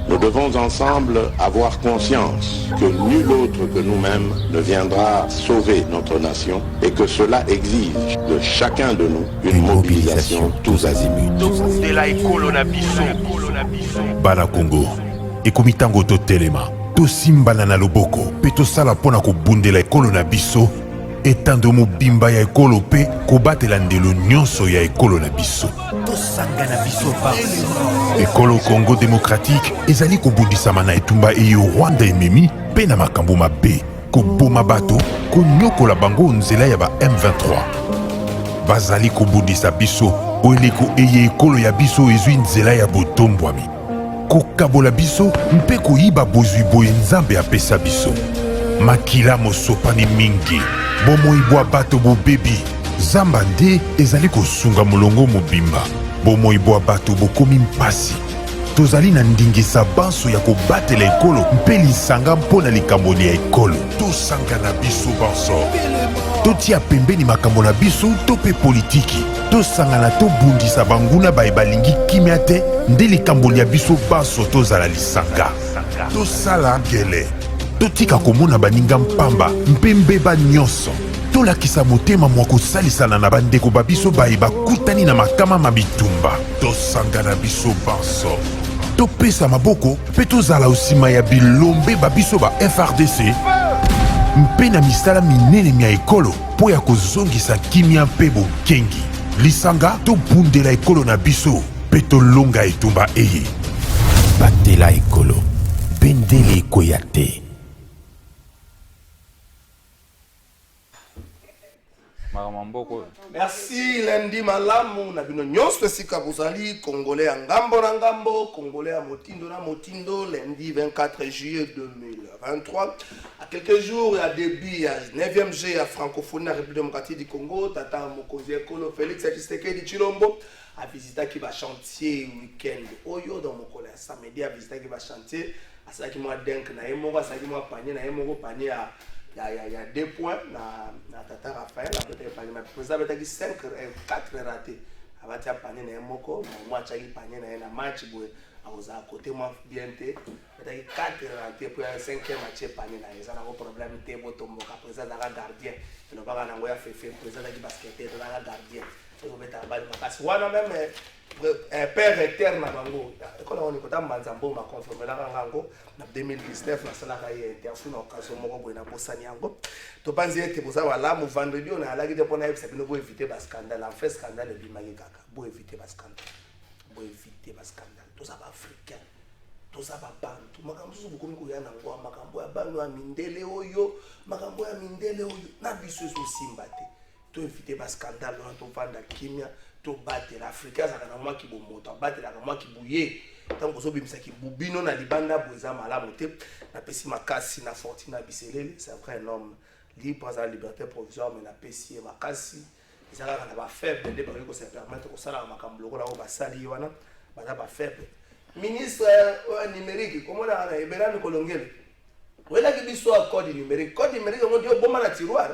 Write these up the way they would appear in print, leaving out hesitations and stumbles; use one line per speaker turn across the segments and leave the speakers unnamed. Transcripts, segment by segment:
Nous devons ensemble avoir conscience que nul autre que nous-mêmes ne viendra sauver notre nation et que cela exige de chacun de nous une mobilisation tous azimuts.
Bana Congo, ekomitango to telema, to simbana na loboko, pe to sala pona ko bundela ekolo na biso, etando mobimba ya ekolo pe ko batela ndelo nyonso ya ekolo na biso. To sangana biso pa. Ekolo Congo démocratique ezali ko bundisama na etumba eyo Rwanda ememi pe na makambo mabe, ko boma bato, ko nyokola bango nzela ya ba M23. Bazali ko bundisa biso, oeleko eye ekolo ya biso ezwi nzela ya botombwami. Kokabola biso mpe koyiba bozwi boye nzambe apesa biso. Makila mosopani mingi, bomoibwa bato bobebi, zamba nde ezali kosunga molongo mobimba. Bomoibwa bato bokomi mpasi. Tozali na ndingisa banso ya kobatela ekolo mpe lisanga mpona likamboli ya ekolo. Tosanga na biso banso. Totia pembeni makambo na biso to pe politiki. Tosangana tobundisa banguna baye balingi kimia te nde likamboli ya biso banso tozala lisanga. Tosala ngele. Totika komona baninga mpamba mpe mbeba nyonso. Tolakisa motema mwa kosalisana na bandeko babiso baye bakutani na makama mabitumba. Tosangana biso banso. Topesa maboko mpe tozala osima ya bilombe babiso ba FRDC mpe na misala minene mia ekolo mpo ya kozongisa kimia mpe bokengi. Lisanga tobundela ekolo na biso mpe tolonga etumba eye. Batela ekolo, bendele ekoya te.
Merci Lundi Malamu na bino nyonso esika bozali congolais ya ngambo na ngambo, congolais ya motindo na motindo. Lundi 24 juillet 2023, à quelques jours à début à 9e G à francophonie na République démocratique du Congo, tata mokonzi ekolo Félix Tshisekedi Tshilombo a visité qui va chantier week-end oyo dans mokolo ya samedi, a visité qui va chantier asaki moi denk na yemoko, asaki moi panier na yemoko, panier il y a 2 points na Tata Raphaël, après ça, il y a 4 ratés. Avant de panier na moko, moi j'ai panier na match à côté moi bien té. Il y a 4 ratés pour 5e match panier na ça n'a pas problème té botombo après ça la gardien. Il ne va pas n'envoyer fait pour ça qui basket la gardien. Il va mettre la balle parce que wana même père éternel bango. Quand on écoute Manzambo m'a confirmé la rango na 2019 na sala kaye interview na occasion moko boy na bosani yango. To panzi ete boza wala mu vendredi on a lagi de pona yebisa bino bo éviter ba scandale. En fait scandale bimaki kaka. Bo éviter ba scandale. Bo éviter ba scandale. To za ba africain. To za ba bantu. Makambo zo bukomi ko yana ngo makambo ya banu ya mindele oyo, makambo ya mindele oyo na biso so simbate. To éviter ba scandale na to vanda kimia. To battre l'Afrique, ça na moi qui bon moto, battre la moi qui bouillé. Tant que sobimisa ki bubino na libanda boza malamu te. Na pesi makasi na fortune na biselele, c'est après un homme libre à la liberté provisoire mais na pesi makasi. Ça na ba faible de ko se permettre ko sala makambo loko la ko basali wana, ba ba faible. Ministre numérique, comment na ebela ni kolongele. Wela ki biso code numérique on dit bon na tiroir.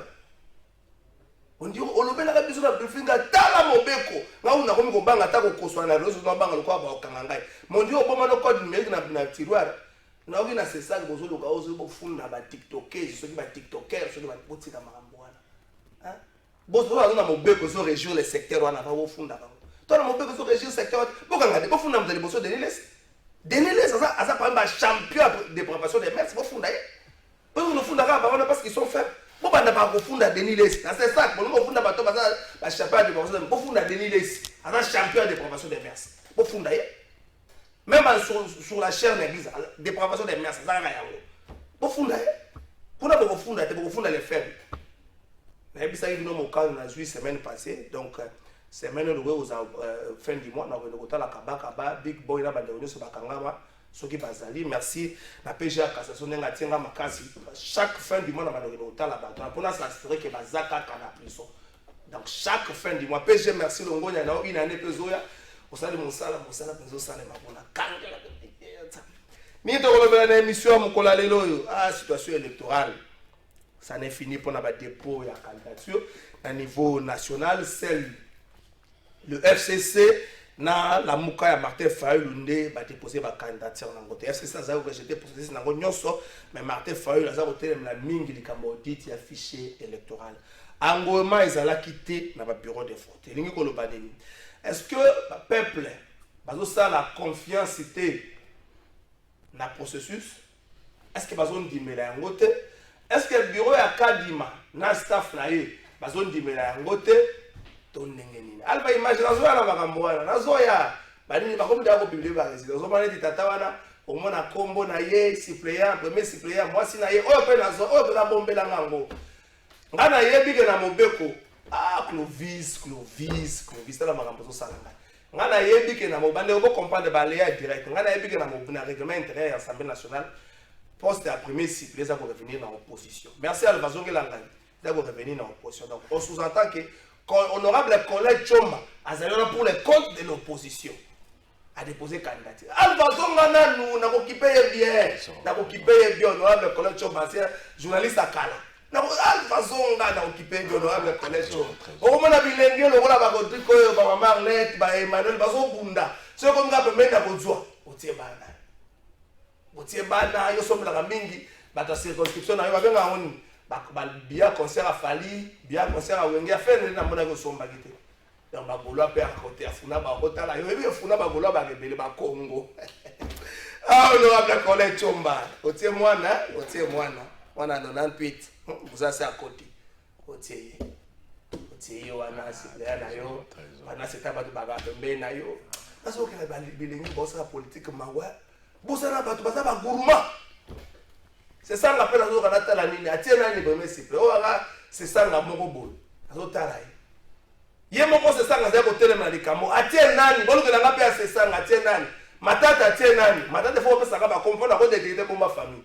On dit olobela ka biso na brifinga tala mobeko nga una komi ko banga ta ko koswa na réseau na banga lokwa ba okanga ngai mon dieu oboma no code numérique na tiroir na oki na c'est ça que bozo loka ozo bo funda ba tiktokers ceux qui ba tiktokers ceux qui ba botika makambo wana hein bozo na mobeko so régir le secteur wana ba bo funda ba to na mobeko so régir secteur bokanga de bo funda mzali boso de Denis ça par exemple champion de préparation des mers bo funda ye bo no funda ka ba wana parce qu'ils sont faibles. Bon, on n'a pas funda Denis Les. C'est ça, on funda bateau, la champion de profession. On funda Denis Les. Un champion de profession des mers. On funda. Même sur la chaîne d'église, des professions des mers, ça n'a rien. On funda. Pour nous, on funda les faibles. Mais ça arrive au cas de la semaine passée. Donc, semaine où fin du mois, on a la Kabaka, Big Boy, là, on a sur Bakangama. Soki bazali, merci la PGA Cassation n'a tienga makasi chaque fin du mois on va donner au temps là-bas pour nous s'assurer que bazaka kana prison Donc chaque fin du mois, PG merci Longo, il y a une année pesoya, au salé mon sala, peso salé ma bona kangela. Ni to ko na émission mo kola lelo yo, situation électorale. Ça n'est fini pour na dépôt ya candidature à niveau national, celle le FCC na la muka ya Martin Fayulu ba déposer ba candidature na ngote. FCC ça ko jeter processus na ngo nyonso, mais Martin Fayulu za ko telema la mingi likambo audit ya fichier électoral. Angoma ezala quitté na ba bureau de vote. Lingi ko lo badeni. Est-ce que le peuple a la confiance dans le processus? Est-ce que vous avez dit que est-ce que le bureau a Kadima, le staff a dit que vous avez dit que vous avez imaginer que vous avez dit que vous avez publié la résidence. Vous avez dit que vous avez combo na ye suppléant premier suppléant moi si na ye o pe na zo o pe na bombela ngango ngana yebi ke na mobeko Clovis tala makambo zo sala ngana yebi ke na mobande o comprendre ba léa direct ngana yebi ke na mobuna règlement intérieur à l'Assemblée nationale poste à premier cycle les a pour revenir dans l'opposition. Merci à l'Alvazongue Langani de revenir dans l'opposition. Donc on sous-entend que honorable collègue Chomba a pour les comptes de l'opposition a déposé candidature. Alvazonga nous n'a occupé bien, honorable collègue Chomba c'est journaliste à Kala. Alvazonga n'a occupé bien honorable collègue Chomba. Au moment où il est le rôle à Rodrigo, Marlette, Emmanuel Bazobunda, ce qu'on a permis à Bozoa, au Tiebana. Au Tiebana, il y a somme la mingi, la circonscription n'a pas bien on. Bien concert à Fali, bien concert à Wenga, fait une amende de son baguette. Donc, ma boulot perd à côté, à Funa Barota, là, il y a Funa Bagola, Bagabele, Congo. Ah, honorable collègue Chomba, au Tiemwana, on a 98, vous avez à côté. Au Tié, on a suppléant, on a cet abat de bagarre, mais yo. Parce que les bossa politique, mawa, bossa n'a pas tout ça, gourmand. C'est ça l'appel à l'autre à la ligne. Tiens, il y a des c'est ça la morobol. Il y a mon c'est ça la côté de Malikamo. Tiens, nani, bon que la paix c'est ça, tiens, nani. Matata, tiens, nani. Matata, il faut que ça va comprendre à cause de dégré comme ma famille.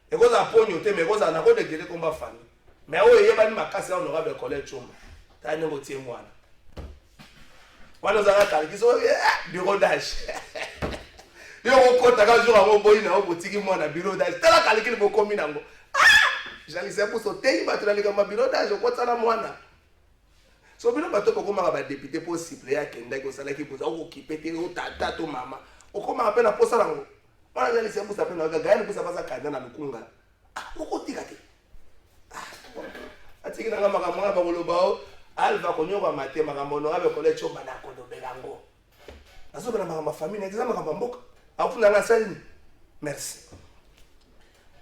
Et cause à pogno, mais cause à cause de dégré comme ma famille. Mais oh, il y a pas de ma casse, on aura le collège Chomba. T'as un tiens, moi. Moi, nous avons calculé, bureau d'âge. Yo okota ka jour amo boyi na obotiki mo na bureau d'âge tala calcul ko komi nango jalise pour sauter ba tala ka bureau d'âge okota na mwana so bino bato ko koma ba député pour suppléant kenda ko sala ki poza ko kipete o tata to mama okoma pe na posa nango wana jalise pour ça pe na ga gagne pour ça pas ça kanda na lukunga okotika te atiki na ngama kamwa ba koloba alva konyo ba mate makambo no abe collège Chomba na kondo belango azobe na ma famille examen ka mboka. Merci.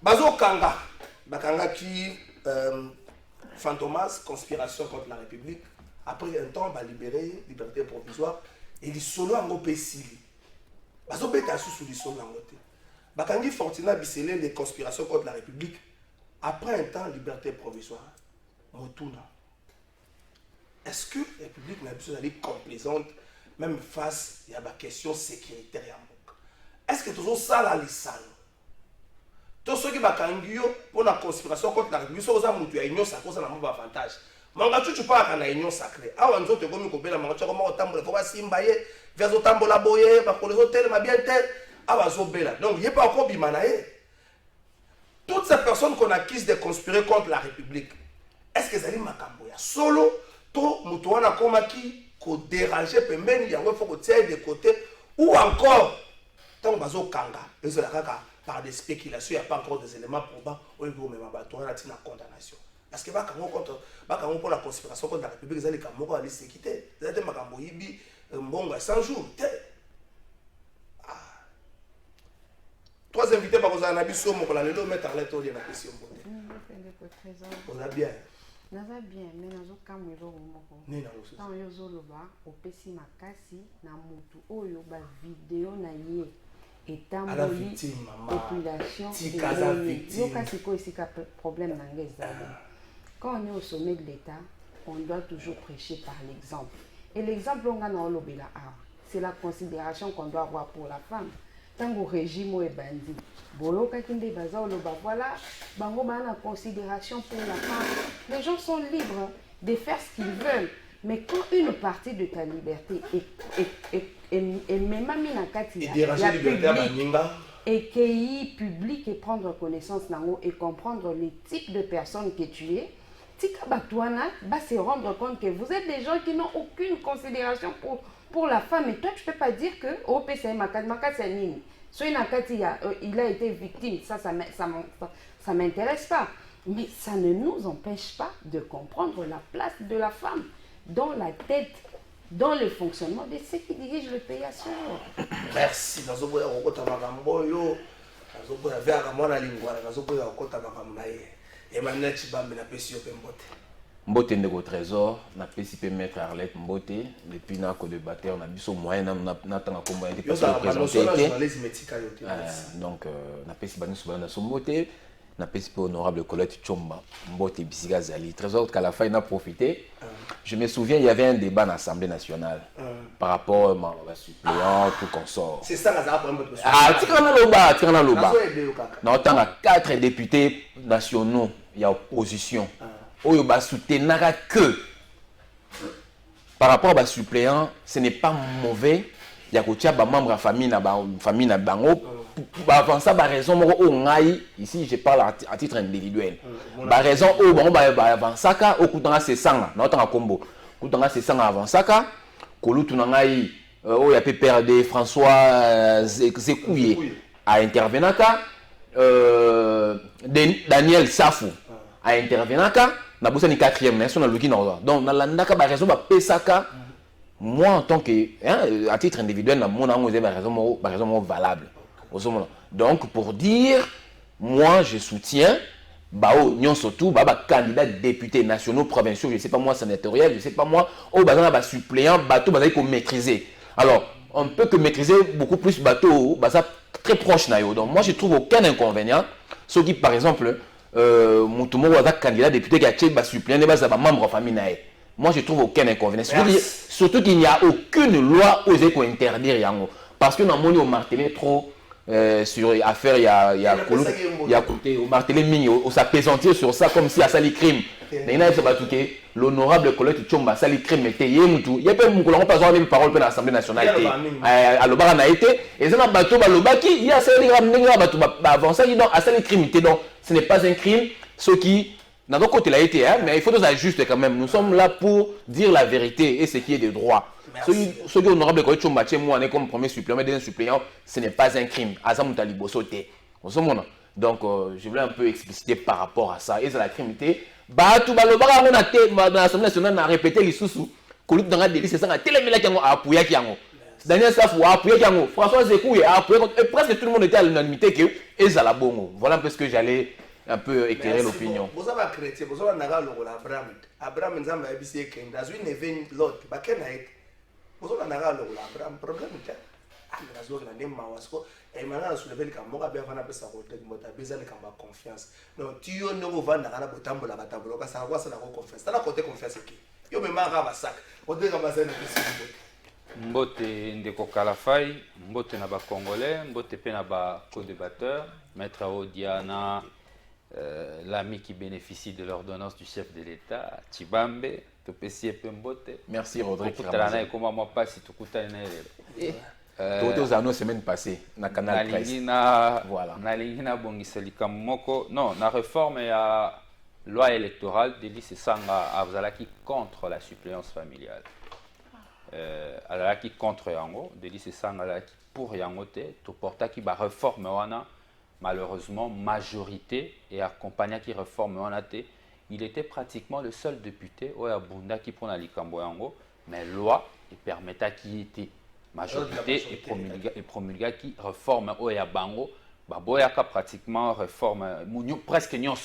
Bazo Kanga, Bakanga qui Fantomas, conspiration contre la République. Après un temps, va libérer, liberté provisoire. Et les solo en Opesili. Bazo Beta sous les solo en Ote. Bakangi Fortina Bissele, les conspirations contre la République. Après un temps, liberté provisoire. Motuna. Est-ce que la République n'a besoin d'aller complaisante, même face à la question sécuritaire? Est-ce que toujours ça là les salles? Tous ceux qui bakangio pour la conspiration contre la République, sont aux mutu ya union sacrée, ça n'a pas avantage. Manga tu pas kana union sacrée. Ah on zote komi ko bela manga tu comment otambola faut pas simbaye, vers otambola boye, ba ko les hôtels ma bien tête, ah ba zo bela. Donc il y a pas encore bimanae. Toutes ces personnes qu'on accuse de conspirer contre la République, est-ce que zali makambo ya solo to mutu wana komaki ko déranger pembeni yango faut ko tirer de côté ou encore tant bazo kanga ezala kaka par des spéculations, il n'y a pas encore des éléments probants où il faut même abattre la condamnation. Parce que bakango pour la conspiration contre la République, ils allaient kamoko aller se quitter. Ils allaient makambo yibi mbongo 100 jours. Trois invités par vous nabiso moko la lelo mettre en lettre de la question. On a bien.
Naza bien, mais nazo kamwelo moko.
Ni na loso.
Tant yozo loba opesi makasi na mutu oyo ba vidéo na ye etamboli population de kasi ko esika problème na ngezali. Quand on est au sommet de l'État, on doit toujours prêcher par l'exemple. Et l'exemple on a na olobela a, c'est la considération qu'on doit avoir pour la femme. Tango régime est bandit. Boloka kinde baza oloba voilà, bango ba na considération pour la femme. Les gens sont libres de faire ce qu'ils veulent. Mais quand une partie de ta liberté est même
et déranger liberté à Maninga
et cueillir public et prendre connaissance et comprendre les types de personnes que tu es, Tika Batouana va se rendre compte que vous êtes des gens qui n'ont aucune considération pour la femme. Et toi, tu ne peux pas dire que OPC Makati Nini. Soit il a été victime, ça ne m'intéresse pas. Mais ça ne nous empêche pas de comprendre la place de la femme dans la tête, dans le fonctionnement de ceux qui dirigent le pays à ce jour.
Merci. Emmanuel Chibambe na pesi yope mbote.
Mbote ndeko trésor na pesi pe maître Arlette Mbote depuis na ko débatteur na biso moyen na tanga komba été parce que présenté. Donc na pesi banu subana so Mbote na pesi pe honorable Colette Tchomba Mbote bisika zali trésor qu'à la fin il a profité. Je me souviens il y avait un débat à l'Assemblée nationale par rapport à suppléant tout consort.
C'est ça la problème.
Ah tirana loba. Non tant à 4 députés nationaux il y a opposition. Oyo ba soutenaka que par rapport à suppléant, ce n'est pas mauvais. Il y a kotia ba membre famille na bango avant ça ba raison moko o ngai ici je parle à titre individuel. Ba raison o bango ba avant saka o kutanga se sanga na otanga kombo. Kutanga se sanga avant saka kolutu na ngai o ya PPRD François Zekouye a intervenaka Daniel Safou a intervenaka na bosa ni 4e nation na luki na donc na landaka ba raison ba pesaka moi en tant que à titre individuel na mon ango ba raison valable donc pour dire moi je soutiens bao nyon surtout ba candidat député nationaux provinciaux je sais pas moi sénatorial je sais pas moi au bazana ba suppléant bateau bazali ko maîtriser alors on peut que maîtriser beaucoup plus bateau baza très proche na yo donc moi je trouve aucun inconvénient ceux qui par exemple Moutoumou a candidat député qui a été suppléant et membre de famille. Moi je trouve aucun inconvénient. Surtout qu'il n'y a aucune loi osée pour interdire. Parce que dans le monde on martelé trop sur l'affaire, il y a côté au martelé mini, on s'apaisantir sur ça comme si à ça les crimes. L'honorable Colette Tchomba, ça les crimes était il y a pas de pas avoir parole pour l'Assemblée nationale. À l'Obara n'a été et ça n'a pas tout balobaki, il y a ça les ramener avant ça, donc à ça les crimes donc ce n'est pas un crime, ce qui d'un autre côté l'a été, mais il faut nous ajuster quand même. Nous sommes là pour dire la vérité et ce qui est de droit. Ce qui est honorable Colette Tchomba, moi on est comme premier suppléant, deuxième suppléant, ce n'est pas un crime. Azamutali Bosote. Donc je voulais un peu expliciter par rapport à ça et c'est la criminalité. Tout balobara on a été dans l'Assemblée nationale a répété les sous Colette dans la délit c'est ça a télémela qui a appuyé qui Daniel Safou a appuyé qui François Zekouye a appuyé et presque tout le monde était à l'unanimité que Ezala Bongo. Voilà un peu ce que j'allais un peu éclairer l'opinion.
Vous avez chrétien, vous avez naga le Abraham. Abraham nzamba ebisi ke ndazu ne veni lot bakena et. Vous avez naga le Abraham problème est ndazu na ndema wasko et maintenant soulever le kamoka bien fana pesa côté mota besoin de kamba confiance. Non, tu yo no va na botambola batambola ka sa kwa sa na confiance. Tala côté confiance qui. Yo me mara ba sac. Côté kamba sa na pesi.
Mbote ndeko Kalafai, mbote na ba congolais, mbote pe na ba co-débatteur, maître Odiana l'ami qui bénéficie de l'ordonnance du chef de l'État, Chibambe, Topesi et Pembote.
Merci Rodrigue.
Tukutalana comment moi pas si tukutalana.
Aux anneaux semaine passée na canal 13.
Voilà. Na lingina bongisali kamoko. Non, na réforme ya loi électorale délit c'est sanga avzalaki contre la suppléance familiale. Alaki contre yango, délit c'est sanga alaki pour yango te, to portaki ba réforme wana. Malheureusement, majorité et accompagné qui réforme en AT, il était pratiquement le seul député au Abunda qui prend la Likamboyango, mais loi et permettait qui était majorité et promulga qui réforme au Yabango, Baboyaka pratiquement réforme, presque nyons,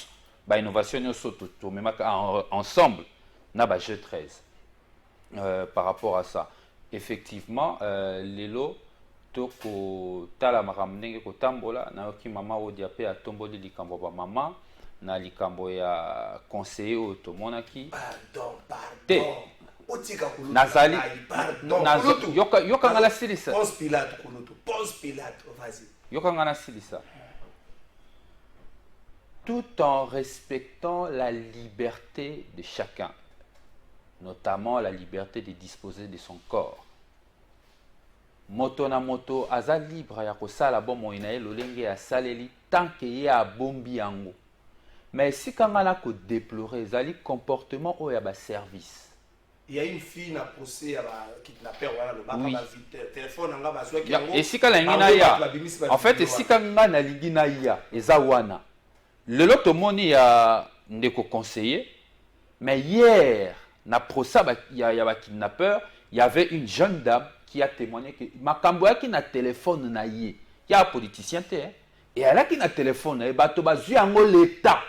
innovation nyons même ensemble, n'a pas jeu 13 par rapport à ça. Effectivement, les lots. Ko tala makamnenge ko tambola na oki mama odia pe atomboli likambo ba mama na likambo ya conseiller o to monaki
pardon otika kulutu
nazali
pardon
yoka ngala silisa
Ponce Pilate kulutu Ponce Pilate vas-y
yoka ngala silisa tout en respectant la liberté de chacun notamment la liberté de disposer de son corps. Moto na moto aza libre ya kosala bomoi na ye lolenge ya saleli tant que ye abombi yango. Mais si kanga na ko déplorer ezali comportement oyo ya ba service.
Il y a une fille na procès ya ba kidnapper wana le baka ba téléphone nga ba soki
yango. Et si kala ngina ya. En fait si kanga na lingi na ya eza wana. Lelo tomoni ya ndeko conseiller. Mais hier na procès ya ba kidnappeur, il y avait une jeune dame qui a témoigné que makambo yaki na téléphone na ye. Il y a un politicien te hein. Et elle a qui na téléphone na ye bato bazui yango l'état.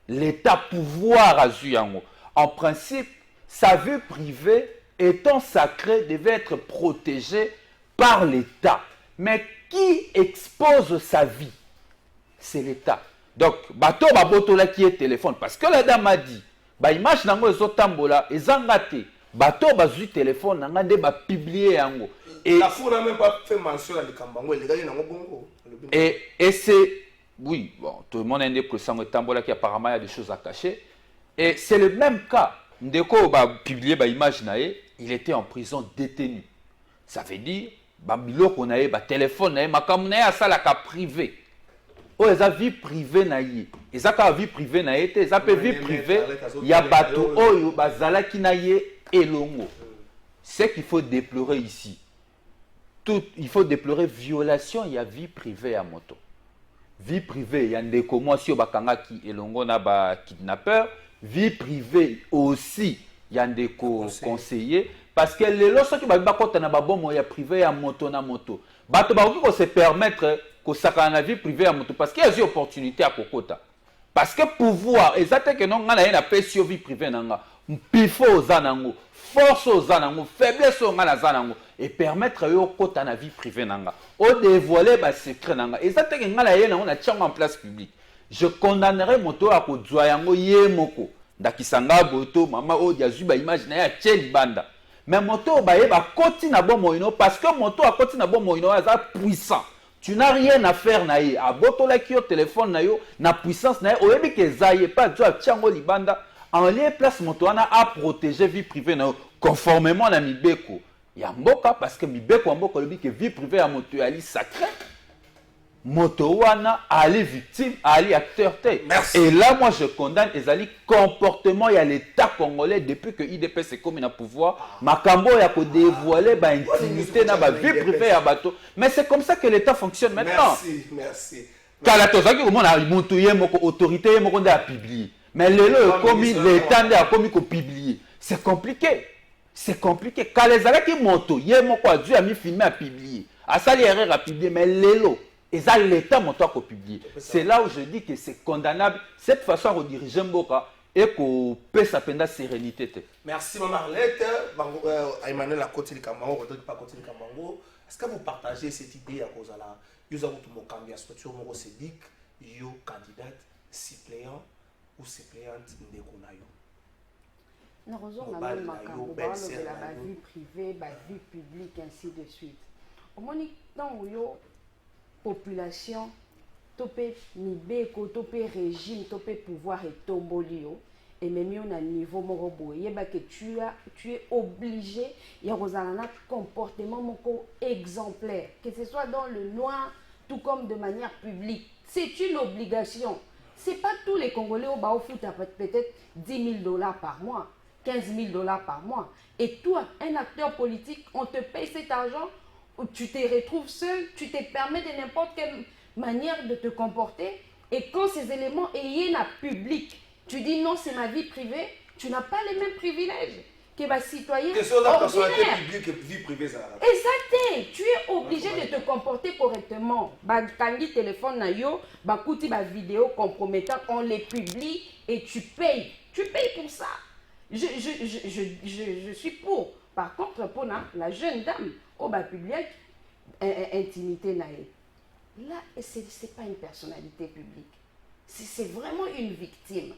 L'état pouvoir azui yango. En principe, sa vie privée étant sacrée devait être protégée par l'État. Mais qui expose sa vie? C'est l'État. Donc, bato baboto la qui est téléphone parce que la dame a dit ba image nango ezotambola ezangate bato bazui téléphone nanga nde ba publier yango
et la foule n'a même pas fait mention à likambango les nango bongo
et c'est oui bon tout le monde a dit que sango tambola qui apparemment il y a des choses à cacher et c'est le même cas ndeko ba publier ba image nae il était en prison détenu ça veut dire ba biloko nae ba téléphone nae makambo nae asalaka privé. Oh, ils ont vie privée naïe. Ils ont vie privée naïe. Ils ont vie privée. Il y a bateau. Oh, bazala qui naïe et longo. Ce qu'il faut déplorer ici. Il faut déplorer violation. Il y a vie privée à moto. Vie privée. Il y a des commotions bakanga qui et longo na ba kidnappeur. Vie privée aussi. Il y a des conseillers. Parce que les lorsque tu vas bakota na ba bon moya privé à moto na moto. Bato ba ko se permettre que ça a la vie privée à moto parce qu'il y a des opportunités à Kokota. Parce que pouvoir, exactement que non, on a une paix sur vie privée nanga, pifo aux anango, force aux anango, faiblesse aux anango et permettre à Kokota na vie privée nanga, au dévoiler bas secret nanga. Exactement que on a une chambre en place publique. Je condamnerai moto à Kodzoyango yemoko. Dakisanga boto mama o diazuba image na ya tcheli banda. Mais moto ba yeba koti na bon moino parce que moto a koti na bon moino aza puissant. Tu n'as rien à faire naïe. À botola qui au téléphone naïo, na puissance naïe. Oyebi ke zaye pas du à Tchango Libanda. En lieu place motoana à protéger vie privée naïo conformément à Mibeko. Ya mboka parce que Mibeko mboka lebi que vie privée à moto ali sacré. Motowana ali victime, ali acteur te. Et là moi je condamne ezali comportement il y a l'État congolais depuis que IDPS est comme un pouvoir, makambo ya ko dévoiler ba intimité na ba vie privée à bateau. Mais c'est comme ça que l'État fonctionne maintenant.
Merci.
Kala tozaki ko mona mutu ye moko autorité ye moko nda publier. Mais lelo comme l'État nda comme ko publier. C'est compliqué. C'est compliqué. Kala ezalaki moto ye moko a dû a mi filmer à publier. A sali erreur à publier mais lelo et ça, l'État m'a publié. C'est là où je dis que c'est condamnable. Cette façon à rediriger Mboka et qu'on peut s'appeler sérénité.
Merci, Maman Arlette. Emmanuel Akoti Likambango, Rodrigue Pakoti Likambango. Est-ce que vous partagez cette idée à cause de la Yuzaboutumokambi à structure Moro Sédic, yo candidate, suppléant ou suppléante Ndekonayo?
Nous avons même la vie privée, la vie publique, ainsi de suite. Au moins, dans population, topé mibeko, topé régime, topé pouvoir et tombolio, et même on a niveau morobo, que tu es obligé, il y a un comportement exemplaire, que ce soit dans le noir, tout comme de manière publique. C'est une obligation. C'est pas tous les Congolais au bas au foot peut-être 10 000 $ par mois, 15 000 $ par mois. Et toi, un acteur politique, on te paye cet argent. Tu te retrouves seul, tu te permets de n'importe quelle manière de te comporter. Et quand ces éléments sont public, tu dis non, c'est ma vie privée, tu n'as pas les mêmes privilèges que ma citoyen ordinaire.
Vie privée, ça.
Exactement, tu es obligé de te comporter correctement. Bakangi téléphone na yo, bakouti ba vidéo compromettant, on les publie et tu payes. Tu payes pour ça. Je suis pour. Par contre, pour la jeune dame, au bas public, intimité naïe. Là, ce n'est pas une personnalité publique. C'est vraiment une victime.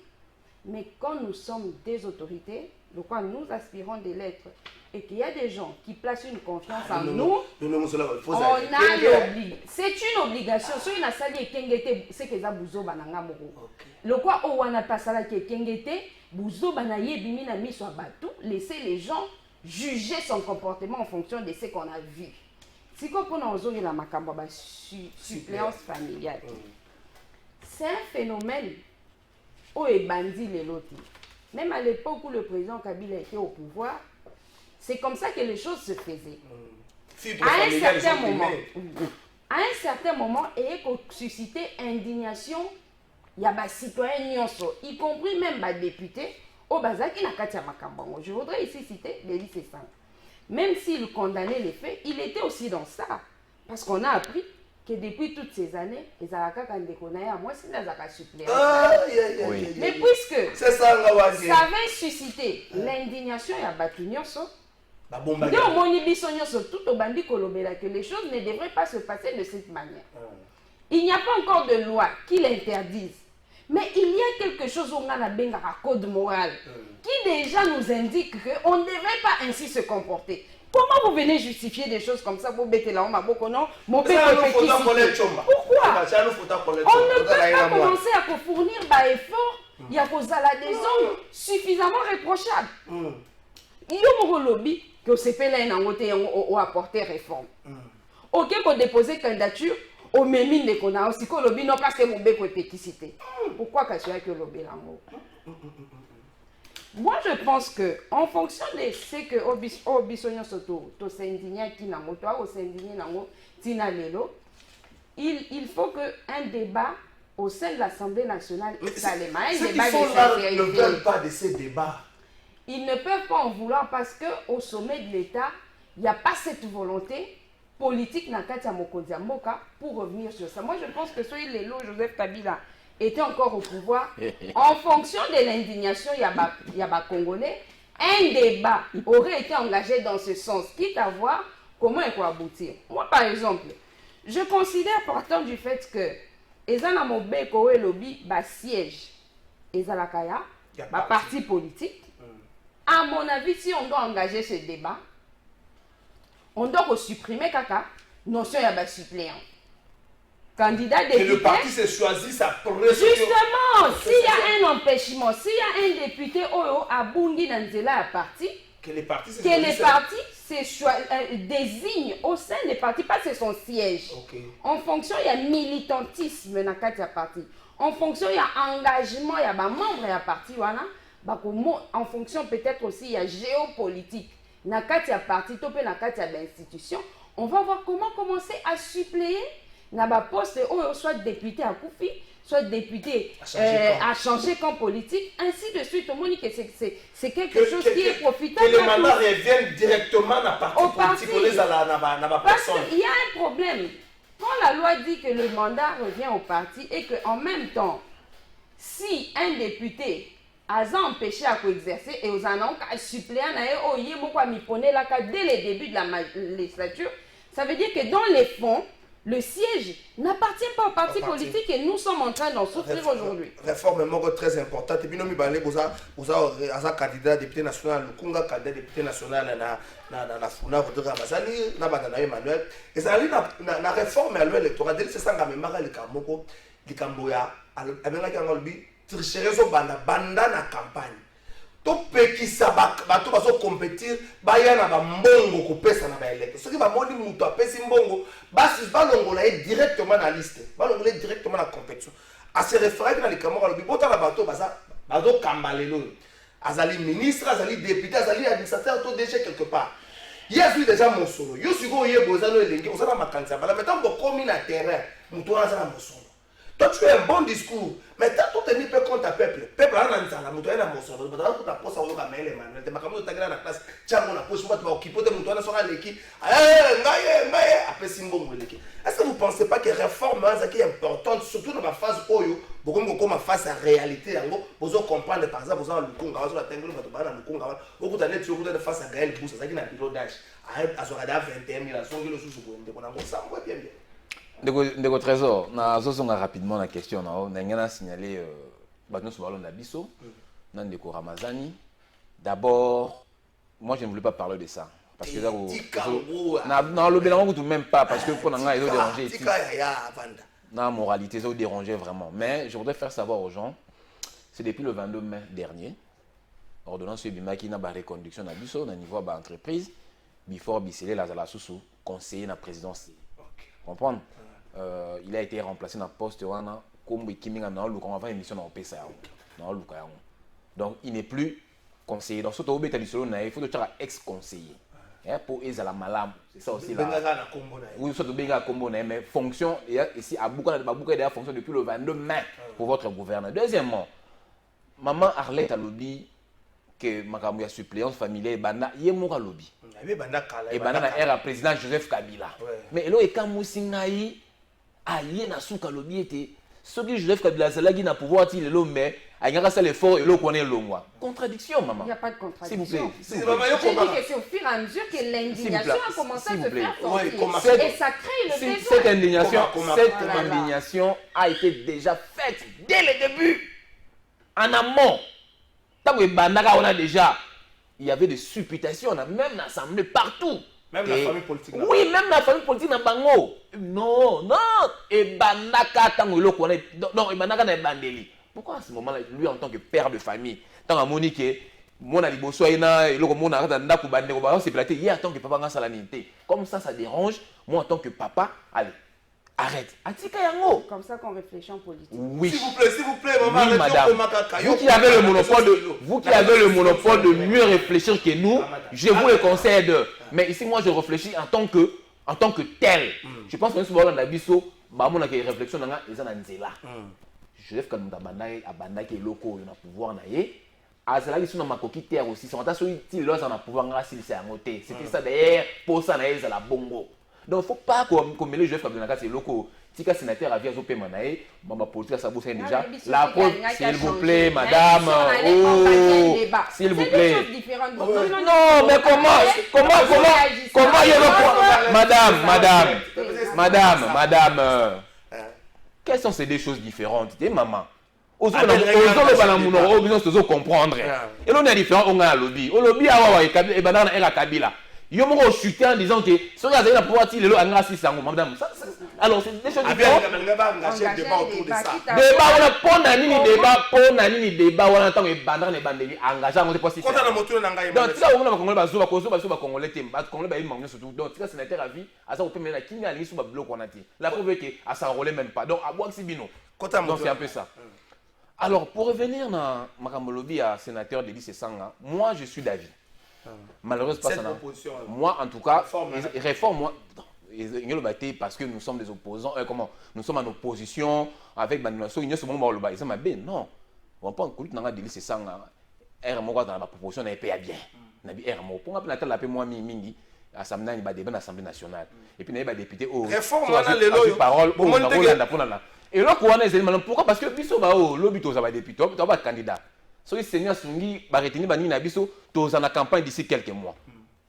Mais quand nous sommes des autorités, de quoi nous aspirons de l'être, et qu'il y a des gens qui placent une confiance en nous, on a l'obligation. C'est une obligation. Si on a sali et kengete, c'est que ça bouzo bananga moro. Le quoi on a pas sali et kengete, Bouzo banaye bimina miso batou, laisser les gens juger son comportement en fonction de ce qu'on a vu. Si qu'on peut nous la macamba suppléance familiale, c'est un phénomène où est bandit les lotis. Même à l'époque où le président Kabila était au pouvoir, c'est comme ça que les choses se faisaient. À un certain moment, il y a suscité indignation. Il y a des citoyens, y compris même des députés, au Bazaki Nakatia Makambango. Je voudrais ici citer Delis Sessang. Même s'il condamnait les faits, il était aussi dans ça. Parce qu'on a appris que depuis toutes ces années, les Alaka Kandekonaya, moi, c'est les Alaka suppléants. Mais puisque ça avait suscité l'indignation et Abatunyoso, tout au bandit Kolobela, que les choses ne devraient pas se passer de cette manière. Il n'y a pas encore de loi qui l'interdise. Mais il y a quelque chose où on a un code moral qui déjà nous indique qu'on ne devrait pas ainsi se comporter. Comment vous venez justifier des choses comme ça pour bêter là, pourquoi? On ne peut pas commencer à fournir des efforts, il y a des hommes suffisamment réprochables. Il y a un lobby que c'est fait là ou apporter réforme. Ok, qu'on dépose candidature. Au même de qu'on a aussi que le lobby non parce que mon bec est péquicité. Pourquoi que que le lobby là? Moi je pense que en fonction de ce que Obisonyo Soto to s'indigner qui n'a moto ou s'indigner nango tina lelo, il faut que un débat au sein de l'Assemblée nationale s'allume.
Ceux qui sont là ne veulent pas de ces débats.
Ils ne peuvent pas en vouloir parce que au sommet de l'État, il n'y a pas cette volonté politique na kati ya mokonzi ya mboka pour revenir sur ça. Moi je pense que celui Lelo Joseph Kabila était encore au pouvoir en fonction de l'indignation il y a Congolais, un débat aurait été engagé dans ce sens, quitte à voir comment il peut aboutir. Moi par exemple, je considère partant du fait que ezana mobeko et lobby ba siège ezalakaya ba parti politique. À mon avis, si on doit engager ce débat, on doit supprimer kaka notion ya suppléant. Candidat député.
Que le parti se choisit sa première.
Justement, s'il y a un empêchement, s'il y a un député à Bungi Nanzela à parti,
que les partis
désignent au sein des partis, pas c'est son siège. En fonction, il y a militantisme dans le parti. En fonction, il y a engagement, il y a membre à parti. En fonction, peut-être aussi, il y a géopolitique. Dans le parti, l'institution, on va voir comment commencer à suppléer dans le poste, soit député à Koufi, soit député à changer camp politique, ainsi de suite. Au moins, c'est quelque chose qui est profitable.
Que les mandats reviennent directement dans le parti politique.
Parce qu'il y a un problème. Quand la loi dit que le mandat revient au parti et qu'en même temps, si un député a empêché à exercer et aux annonces suppléants dès le début de la législature, ça veut dire que dans les fonds, le siège n'appartient pas au parti politique et nous sommes en train d'en souffrir aujourd'hui.
Réforme très importante. Et puis nous vous avez candidat député national, le Kunga candidat député national na Funa Rodrigue Ramazani, na Badana Emmanuel. Et ça na réforme à l'électorat. Dès que c'est ça que memara le Kamoko, le Kamboya, avec la Kangolbi, tricherie so banda na campagne. To pekisa bato bazo compétir baya na ba mbongo ko pesa na ba électeur. Ce qui va moni muto apesi mbongo basi balongola directement na liste. Balongola directement na compétition. À se référer dans les camarades lobi bota na bato bazo kambalelo. Azali ministre, azali député, azali administrateur to déjà quelque part. Yesu déjà mon solo. Yo sigo yebozano elengi osana makanisa bala metant bo komi na terrain muto azana mon solo. Toi, tu as un bon discours, mais tu as tout tenu contre le peuple. Le peuple a un ansala, tu as un monstre. Tu as un poste à Maël Emmanuel. Tu as un la classe, tu as un poste, tu as occupé de mon toit, tu as l'équipe. Après, c'est bon. Est-ce que vous ne pensez pas que la réforme est importante, surtout dans la phase Oyo, beaucoup de face à la réalité, vous comprendre, par exemple, vous avez le Congo, vous avez le Congo, vous avez le face à Gaël Boussa, vous avez un bureau d'âge. À 21 000, à 100 000, vous avez bien.
Ndeko Trésor, na zozonga rapidement la question na ngana signaler batno sobalon na biso na Ndeko Ramazani. D'abord, moi je ne voulais pas parler de ça parce que na le bilan tout même pas parce que pour nga ils ont dérangé na moralité ils ont dérangé vraiment, mais je voudrais faire savoir aux gens, c'est depuis le 22 mai dernier ordonnance bimaki na ba reconduction na biso na niveau ba entreprise before bisele la zala susu conseiller na présidence. Comprendre? Il a été remplacé dans le poste wana comme Kiminga na luka avant émission na opesa ya na luka ya. Donc il n'est plus conseiller. Donc surtout obeta lisolo na il faut être ex-conseiller. Pour ezala malam, c'est ça aussi là. Oui, surtout benga combo na mais fonction et ici à Bouka d'ailleurs fonction depuis le 22 mai pour votre gouverneur. Deuxièmement, maman Arlette a lobby que makambo ya suppléance familiale banda yemoka lobby. Et banda era président Joseph Kabila. Mais elo ekamusingai aye na suka lobby était ce que Joseph Kabila zalagi na pouvoir ti lelo mais ayanga ça l'effort et lo connaît longwa. Contradiction maman.
Il n'y a pas de contradiction.
S'il vous plaît.
J'ai dit que c'est au fur et à mesure que l'indignation a commencé à se faire sentir. Et ça crée le besoin.
Cette indignation a été déjà faite dès le début. En amont. Tant que Bandaka on a déjà, il y avait des supputations, on a même l'assemblée partout.
Même la famille politique.
Oui, même la famille politique n'a pas Bango. Non. Et Bandaka tant que l'on connaît. Non, et Bandaka n'a pas bandeli. Pourquoi à ce moment-là, lui en tant que père de famille, tant à Monique, mon aliboso et le mon arrête d'aller bandé, c'est platé. Hier en tant que papa dans salanité. Comme ça dérange. Moi en tant que papa, allez. Arrête.
C'est comme ça qu'on réfléchit en politique.
Oui.
S'il vous plaît, maman.
Oui, madame. Vous qui avez le monopole de mieux réfléchir que nous, je vous le conseille de. Mais ici, moi, je réfléchis en tant que tel. Je pense que souvent, dans la biso, mon réflexion, ils en ont là. Je lève comme Abanda qui est loco, il a pouvoir naïe. Azala qui sont dans ma coquille terre aussi. C'est un il a pouvoir grâce c'est un côté. C'était ça d'ailleurs pour ça naïe à la bongo. Donc, il ne faut pas qu'on mêle les jeux comme c'est locaux. Si le sénateur a vu Azopé Manae, ma politique, ça vous déjà. La preuve, s'il vous plaît, madame. Oh, s'il vous plaît. Non, mais comment il y a madame. Quelles sont ces deux choses différentes? Maman. Aux autres, on va comprendre. Et l'on est différent, on a un lobby. Au lobby, et banane et la Kabila. Yo mo chuté en disant que ce gars a pouvoir tirer le engagé ça madame. Alors c'est des choses différentes. Débat on a pour nani débat on entend que bandana bandeli engagé on pas si. Donc ça on va congolais bazo ba congolais tem ba congolais ba imam surtout. Donc ça sénateur a vu à ça on peut mettre la kinga ali sous ba bloc on a dit. La preuve que à ça enrôler même pas. Donc à boire sibino. Donc c'est un peu ça. Alors pour revenir dans Makamolobi à sénateur Delis Sanga, moi je suis d'avis. Malheureusement, moi en tout cas, réforme, moi, parce que nous sommes des opposants, nous sommes en opposition avec Banouasso, il y a ce moment où ils ont dit non, on prend le coup de Nanga Delis Sanga, RMO dans la proposition n'a pas bien. Nabi RMO, pour appeler la paix moi mingi, assemblée nationale. Et puis il y a des députés au parole pour et là pourquoi parce que biso ba o lobito ça va député, tu vas candidat. So le Seigneur Sungi va retenir Bani Nabiso dans la campagne d'ici quelques mois.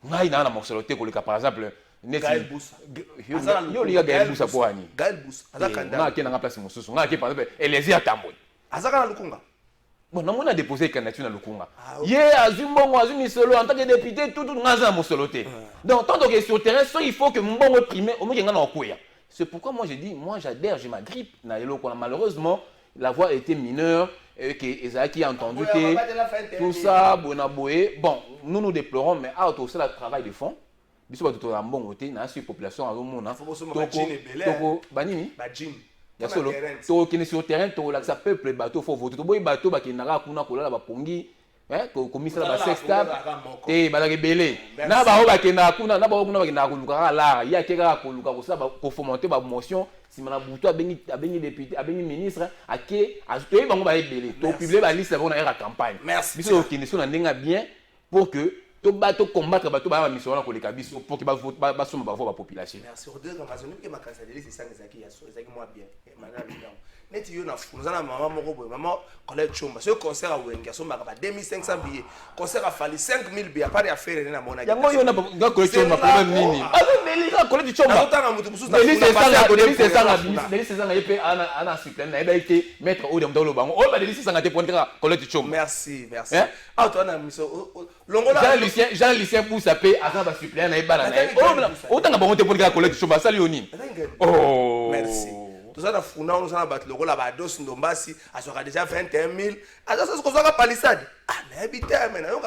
Moi, il y a un morceau de par exemple. Gaël Boussa. Gaël Boussa pour Annie. Gaël Boussa. Azaka qui n'a place Moussou. Par exemple, Eliezer Tamboy. Azaka na Lukunga. Bon, on a déposé candidature na Lukunga. Hier, Azumbongo, Azumi Solo, en tant que député, tout Naza Moussoloté. Donc, tant que sur le terrain, il faut que mon bon primé, au moins qu'il y en a en couille. C'est pourquoi moi j'ai dit, moi j'adhère, j'ai ma grippe. Malheureusement, la voix était mineure. Que Ezaki a entendu tout ça, bon, nous déplorons, mais c'est le travail de fond. Bisous tout un bon côté, na sur population à l'homme, il y a solo, qui est sur le terrain, ça peuple bateau, faut voter. Tout bateau, qui n'a pas kola la pongi, commissaire la sextable, et balagébélé. Na ba oba kena kuna, na ba oba kena kuluka la, ya kera kuluka pour fomenter ma motion. Si on a bouté à béni député, à béni ministre, à qui à tout le monde va être belé. Tout publier la liste avant la campagne. Merci. Bisous qui ne sont bien pour que tout bateau combattre bateau ba mission là pour les cabisous pour que ba vote ba somme ba population.
Merci. Au deux Amazon que ma candidature c'est ça qui a ça qui moi bien. Madame net yo na fou nous ana maman moko boy maman collègue chomba ce concert à Wenga so ma 2500 billets concert a fallu 5000 billets pas affaire na mona
yango yo na ga collègue chomba problème nini azobeli ga collègue chomba azotanga mutu mususu na Delis Sanga yepe ana suppléant na eba été mettre au dans le bango o ba Delis Sanga te prendre collègue chomba.
Merci. Ah toi na miso longola
Jean Lucien pour saper azan ba suppléant na eba na o tanga bango te prendre collègue chomba sali oni. Oh
merci. Tout ça, on a battu le rôle à Bados, Ndombasi, à ce déjà 21 000. À ça, c'est ce qu'on a palissade. Ah, mais habité, mais non,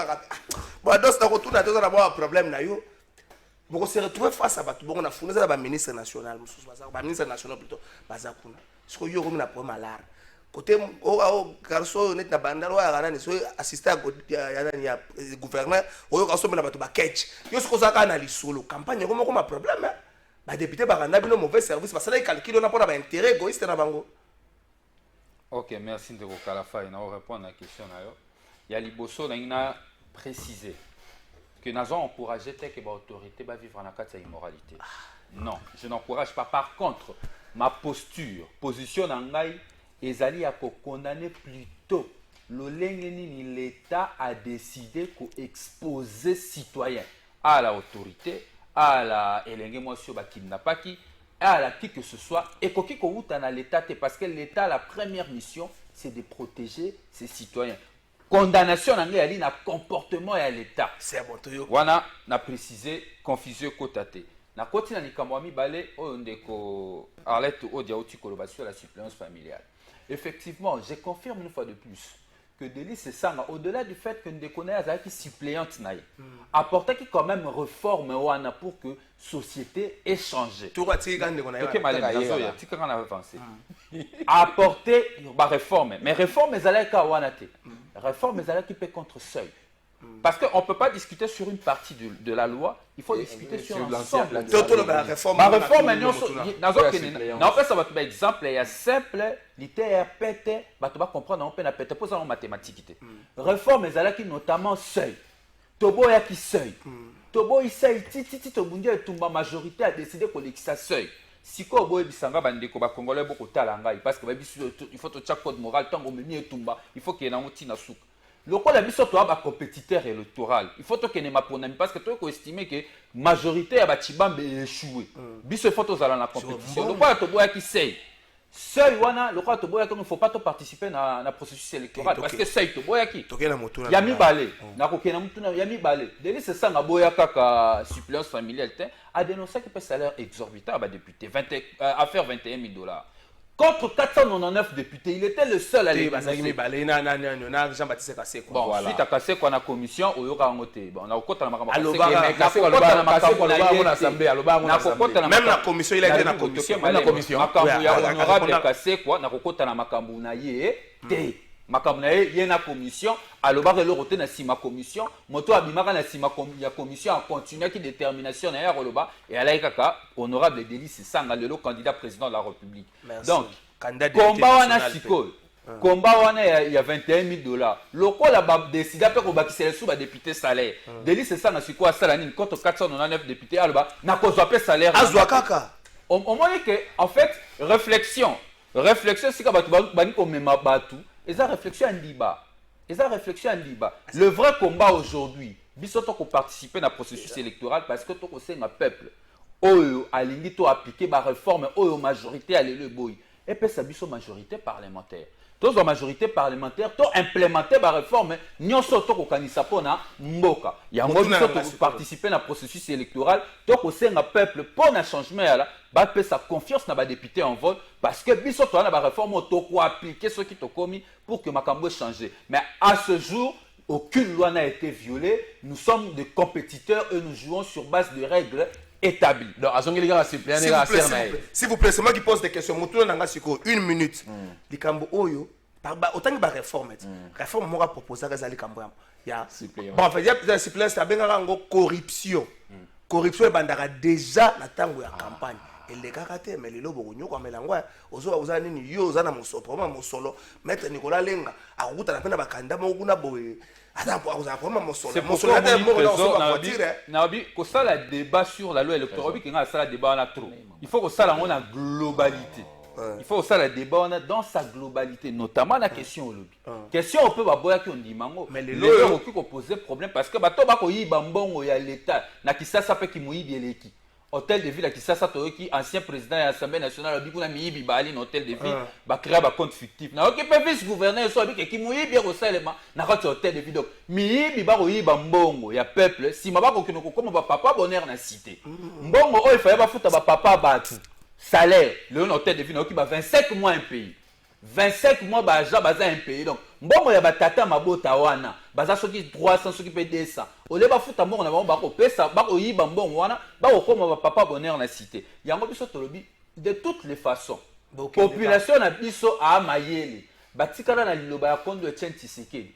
Bados, on a retourné à tous avoir un problème. On se retrouve face à Batou. On a fondé ça, ministre national, ministre national plutôt, Bazakuna. Ce qu'il y a un problème à l'art. Côté garçon, net na bandalo ya garani, so assistant à gouverneur, au garçon na bato ba catch. Yo ce qu'on a analysé solo campagne comme un problème. Bah député baranda bino mauvais service parce que là il calcule on a pas d'intérêt égoïste na bango.
Ok, merci de vous Kalafa et nous répondre à la question là. Il y a liboso na précisé que nous avons encouragé que l'autorité va vivre en cas de immoralité. Non, je n'encourage pas. Par contre, ma position en ngai ezali à condamner plutôt l'État a décidé qu'exposer citoyen à l'autorité, à la kidnappaki, à la qui que ce soit, et qu'on l'État, parce que l'État, la première mission, c'est de protéger ses citoyens. Condamnation dans na comportement à l'État.
C'est bon,
wana na précisé confusion kotate. Na koti na likambo mibale oyo ndeko Arlette Odiaouti koloba sur la suppléance familiale. Effectivement, je confirme une fois de plus que Délice Sanga, au-delà du fait que nous déconnons qui suppléante, apporter qui quand même réforme pour que la société ait changé. Apporter la réforme. Mais réforme, réforme qui peut contre seuil. Parce qu'on ne peut pas discuter sur une partie de la loi, il faut discuter sur l'ensemble.
La réforme,
exemple, il y a simple, l'ITR pète, tu vas comprendre, on peut la péter pour ça en mathématiques. Réforme, notamment seuil. Tobo ya qui seuil. Tobo il seuil, titi, tobundi et tumba majorité a décidé qu'on ça seuil. Si ko boye bisanga bandeko ba congolais beaucoup talanga parce que il faut to chaque code moral tant qu'on memi tumba, il faut qu'il y ait un outil na souk. Le quoi la biso to ba compétiteur électoral. Il faut to que ne maponami parce que toi ko estimer que majorité a Chibambe échoué. Biso faut to zala na compétition. Le quoi to boya qui seuil. Seuil wana le quoi to boya qu'il ne faut pas to participer na processus électoral parce que seuil to boya qui. Ya mi balé. Na ko kena mutuna ya mi balé. Deli c'est ça na boya kaka suppléance familiale a dénoncé que salaire exorbitant à député affaire $21,000. Contre 499 députés, il était le seul à les
dénoncer. Jean-Baptiste Kaseko.
Bon, voilà. Suite à Kaseko, on a commission, on a voté. On a côté la
même la commission, il a été dans la commission.
Même la commission. Honorable Kaseko, on a côté la makambu na yé. Makambu na yé, na commission. Alors, le roté na sima commission. Moto abimaka na sima commission en continu qui détermination na yé et alaï kaka honorable Délice Sanga le candidat président de la République.
Merci.
Donc, combat wana siko. Combat wana il y a $21,000. Le quoi là décidé après qu'on bâtisse les sous député salaire. Délice Sanga siko à salanine contre 499 députés alors na cause après salaire.
Azwa kaka.
On dit que en fait réflexion si ka batu bani ko mema batu. Et ça réflexion en débat. Le vrai combat aujourd'hui, bisoto ko participer na processus électoral parce que to ko senga peuple. Oyo alingi to appliquer ba réforme oyo majorité à le boy. Et puis ça biso majorité parlementaire. Tous la majorité parlementaire to implémenter ba réforme nyonso to ko kanisa pona mboka. Ya ngo biso to participer na processus électoral to ko senga peuple pona changement là. Ba pe sa confiance na ba député en vote parce que biso to na ba réforme to ko appliquer ce qui to commis pour que makambo change. Mais à ce jour aucune loi n'a été violée. Nous sommes des compétiteurs et nous jouons sur base de règles établies. Donc,
s'il vous plaît, c'est moi qui pose des questions. Une minute. Likambo oyo, autant que la réforme. Réforme, moi, proposé à Likambo. Bon, en fait, il y a plusieurs suppléants, c'est la corruption. Corruption est déjà la tango de campagne. Et les caractères, mais les lobos, nous, comme l'angoisse, aux autres, aux autres, mon solo, maître Nicolas Lenga, à route à la peine à Bakanda, mon boy.
C'est pour ça que ça le débat sur la loi électorale, il faut que ça la globalité. Il faut que ça le débat dans sa globalité, notamment la question au lobby. Question on peut voir qui on dit mango, mais les lois qui poser problème parce que bato bako yi bambongo ya l'état na kisasa pe ki moyi bieleki. Hôtel de ville à Kisasa Toyoki, ancien président de l'Assemblée nationale, il y a un Bali, hôtel de ville, il a créé un compte fictif. Il y a un vice-gouverneur qui a dit bien au Salema, il y a un hôtel de ville. Donc, il y a un peuple, si je ne sais pas comment papa bonheur dans la cité. Il fallait pas foutre papa battu. salaire le hôtel de vie qui 25 mois un pays 25 mois baza un pays donc mbongo ya batata mabota wana baza soki 300 soki pe 200 ole bafuta mbongo na bango bako pesa bako yiba mbongo wana bako koma ba papa bonheur na cité yango biso tolobi de toutes les façons population na biso a mayele batikala na liloba ya kondo Etienne Tshisekedi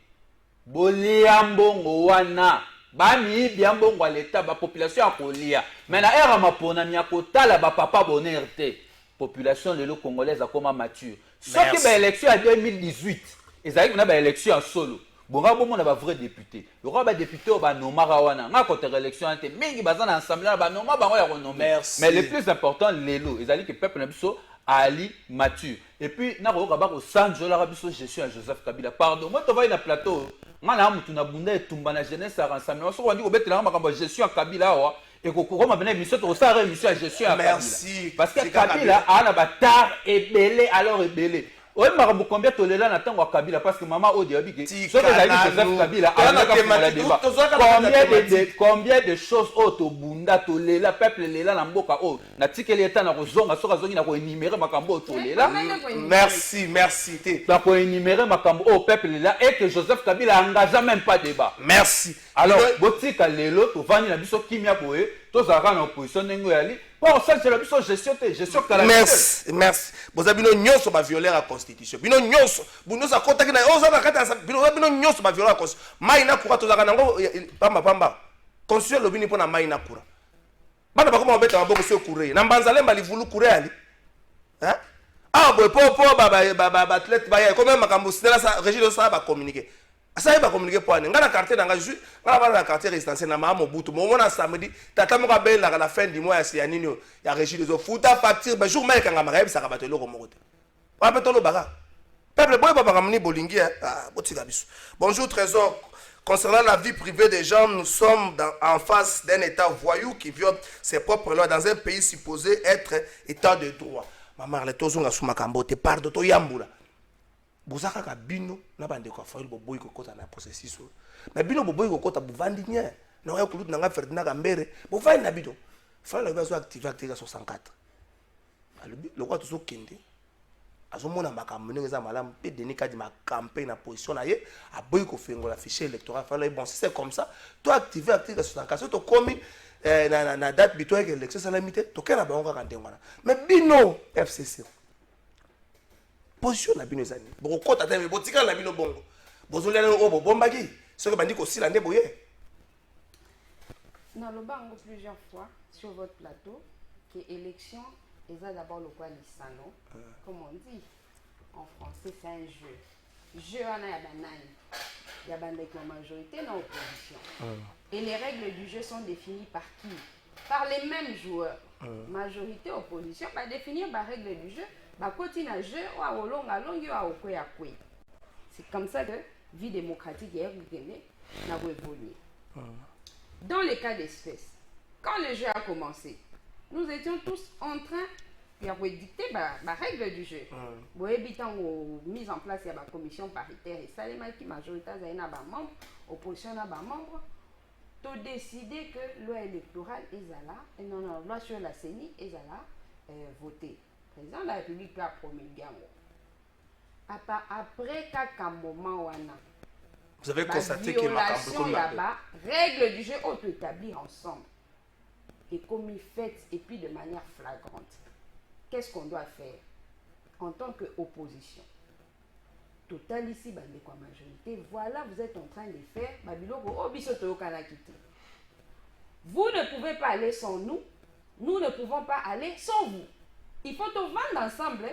bolia mbongo wana bami bien mbongo l'état ba population a kolia mais na era mapona mi akotala ba papa bonheur te population lelo congolaise a comme mature soki ba élection en 2018 ezali na ba élection en solo bonga bomo na ba vrai député le roi ba député ba nomara wana nga côté élection ante mingi bazana ensemble ba nomma bango ya renommer mais le plus important lelo ezali que peuple na biso ali mature et puis na ko ba ko sanjo la biso gestion Joseph Kabila pardon moi to va na plateau ngana mutu na bunda etumba na jeunesse à rassemblement so wandi ko betela makambo gestion Kabila wa et ko koma bena mission to sa émission gestion à Kabila parce que Kabila a na batar ebele alors ebele oui, mais combien tu là n'attends Kabila parce que maman Odi a dit que Joseph Kabila combien de choses auto bunda to lela peuple lela na mboka o na tikeli eta na kozonga soka zongi na ko énumérer makambo to lela
merci
na ko énumérer makambo o peuple lela et que Joseph Kabila engagea même pas débat
merci
alors botika lelo to vani na biso kimia boye to zaka na opposition nengo yali bon ça c'est la biso gestion
merci bozabino nyonso ba violer la constitution bino nyonso bunoza kotaki na ozana kata bino nyonso ba violer la constitution mai na kura to zaka nango pamba constitution lobini pona mai na kura bana bakoma obeta maboko so kure na mbanzalemba livulu kure ali hein ah boy popo ba athlète ba ya comme makambo sinela sa régime ça ba communiquer ça va communiquer pour ngana quartier nanga juste ngana ba quartier résidentiel na mama Mobutu mo mona samedi tata mo ka bela la fin du mois ya nini ya régime des futa facture ba jour mai kanga maka bisa ka batelo ko mokote wa betolo baka peuple boy ba ngamni bolingi botika biso bonjour trésor. Concernant la vie privée des gens, nous sommes en face d'un État voyou qui viole ses propres lois dans un pays supposé être État de droit. Maman, les tozonga sumakambo te pardon to yambula. Bozaka ka bino na bande ko fa boboy ko kota na processus. Mais bino boboy ko kota buvandi nya. Na ya kulutu nanga Ferdinand Kambere, bovandi na bino. Fa la bazo activer article 64. Le quoi tout kende. Azomona makambo ndenge za malamu pe Denis Kadi ma campagne na position na ye a boy ko fengola fichier électoral fallait bon si c'est comme ça toi activer article 64 to komi na date butoir que l'élection ça limité to kena ba onka kandengwana mais bino FCC position na bino zani bon kota te botika na bino bongo bozolana obo bombaki ce que bandi ko sila nde boye
na lo bango plusieurs fois sur votre plateau que élection et ça d'abord le quoi lisano comme on dit en français c'est un jeu en a banane il y a avec la majorité dans l'opposition et les règles du jeu sont définies par qui par les mêmes joueurs majorité opposition va définir les règles du jeu va continuer à jeu ou à longa longue ou à okwe c'est comme ça que vie démocratique est n'a évolué dans les cas d'espèce quand le jeu a commencé nous étions tous en train de dicter la règle du jeu. Vous avez mise en place la commission paritaire et ça, les qui majoritaire des membres, opposition des membres, de décider que loi électorale est là, et non, loi sur la CENI est là, voter. Le président de la République a promulgué. Après quelques moments,
vous avez constaté que
là-bas, règle du jeu, on peut établir ensemble. Et comme il fait, et puis de manière flagrante, qu'est-ce qu'on doit faire en tant qu'opposition? Total ici, quoi majorité, voilà, vous êtes en train de faire, vous ne pouvez pas aller sans nous, nous ne pouvons pas aller sans vous. Il faut te vendre ensemble,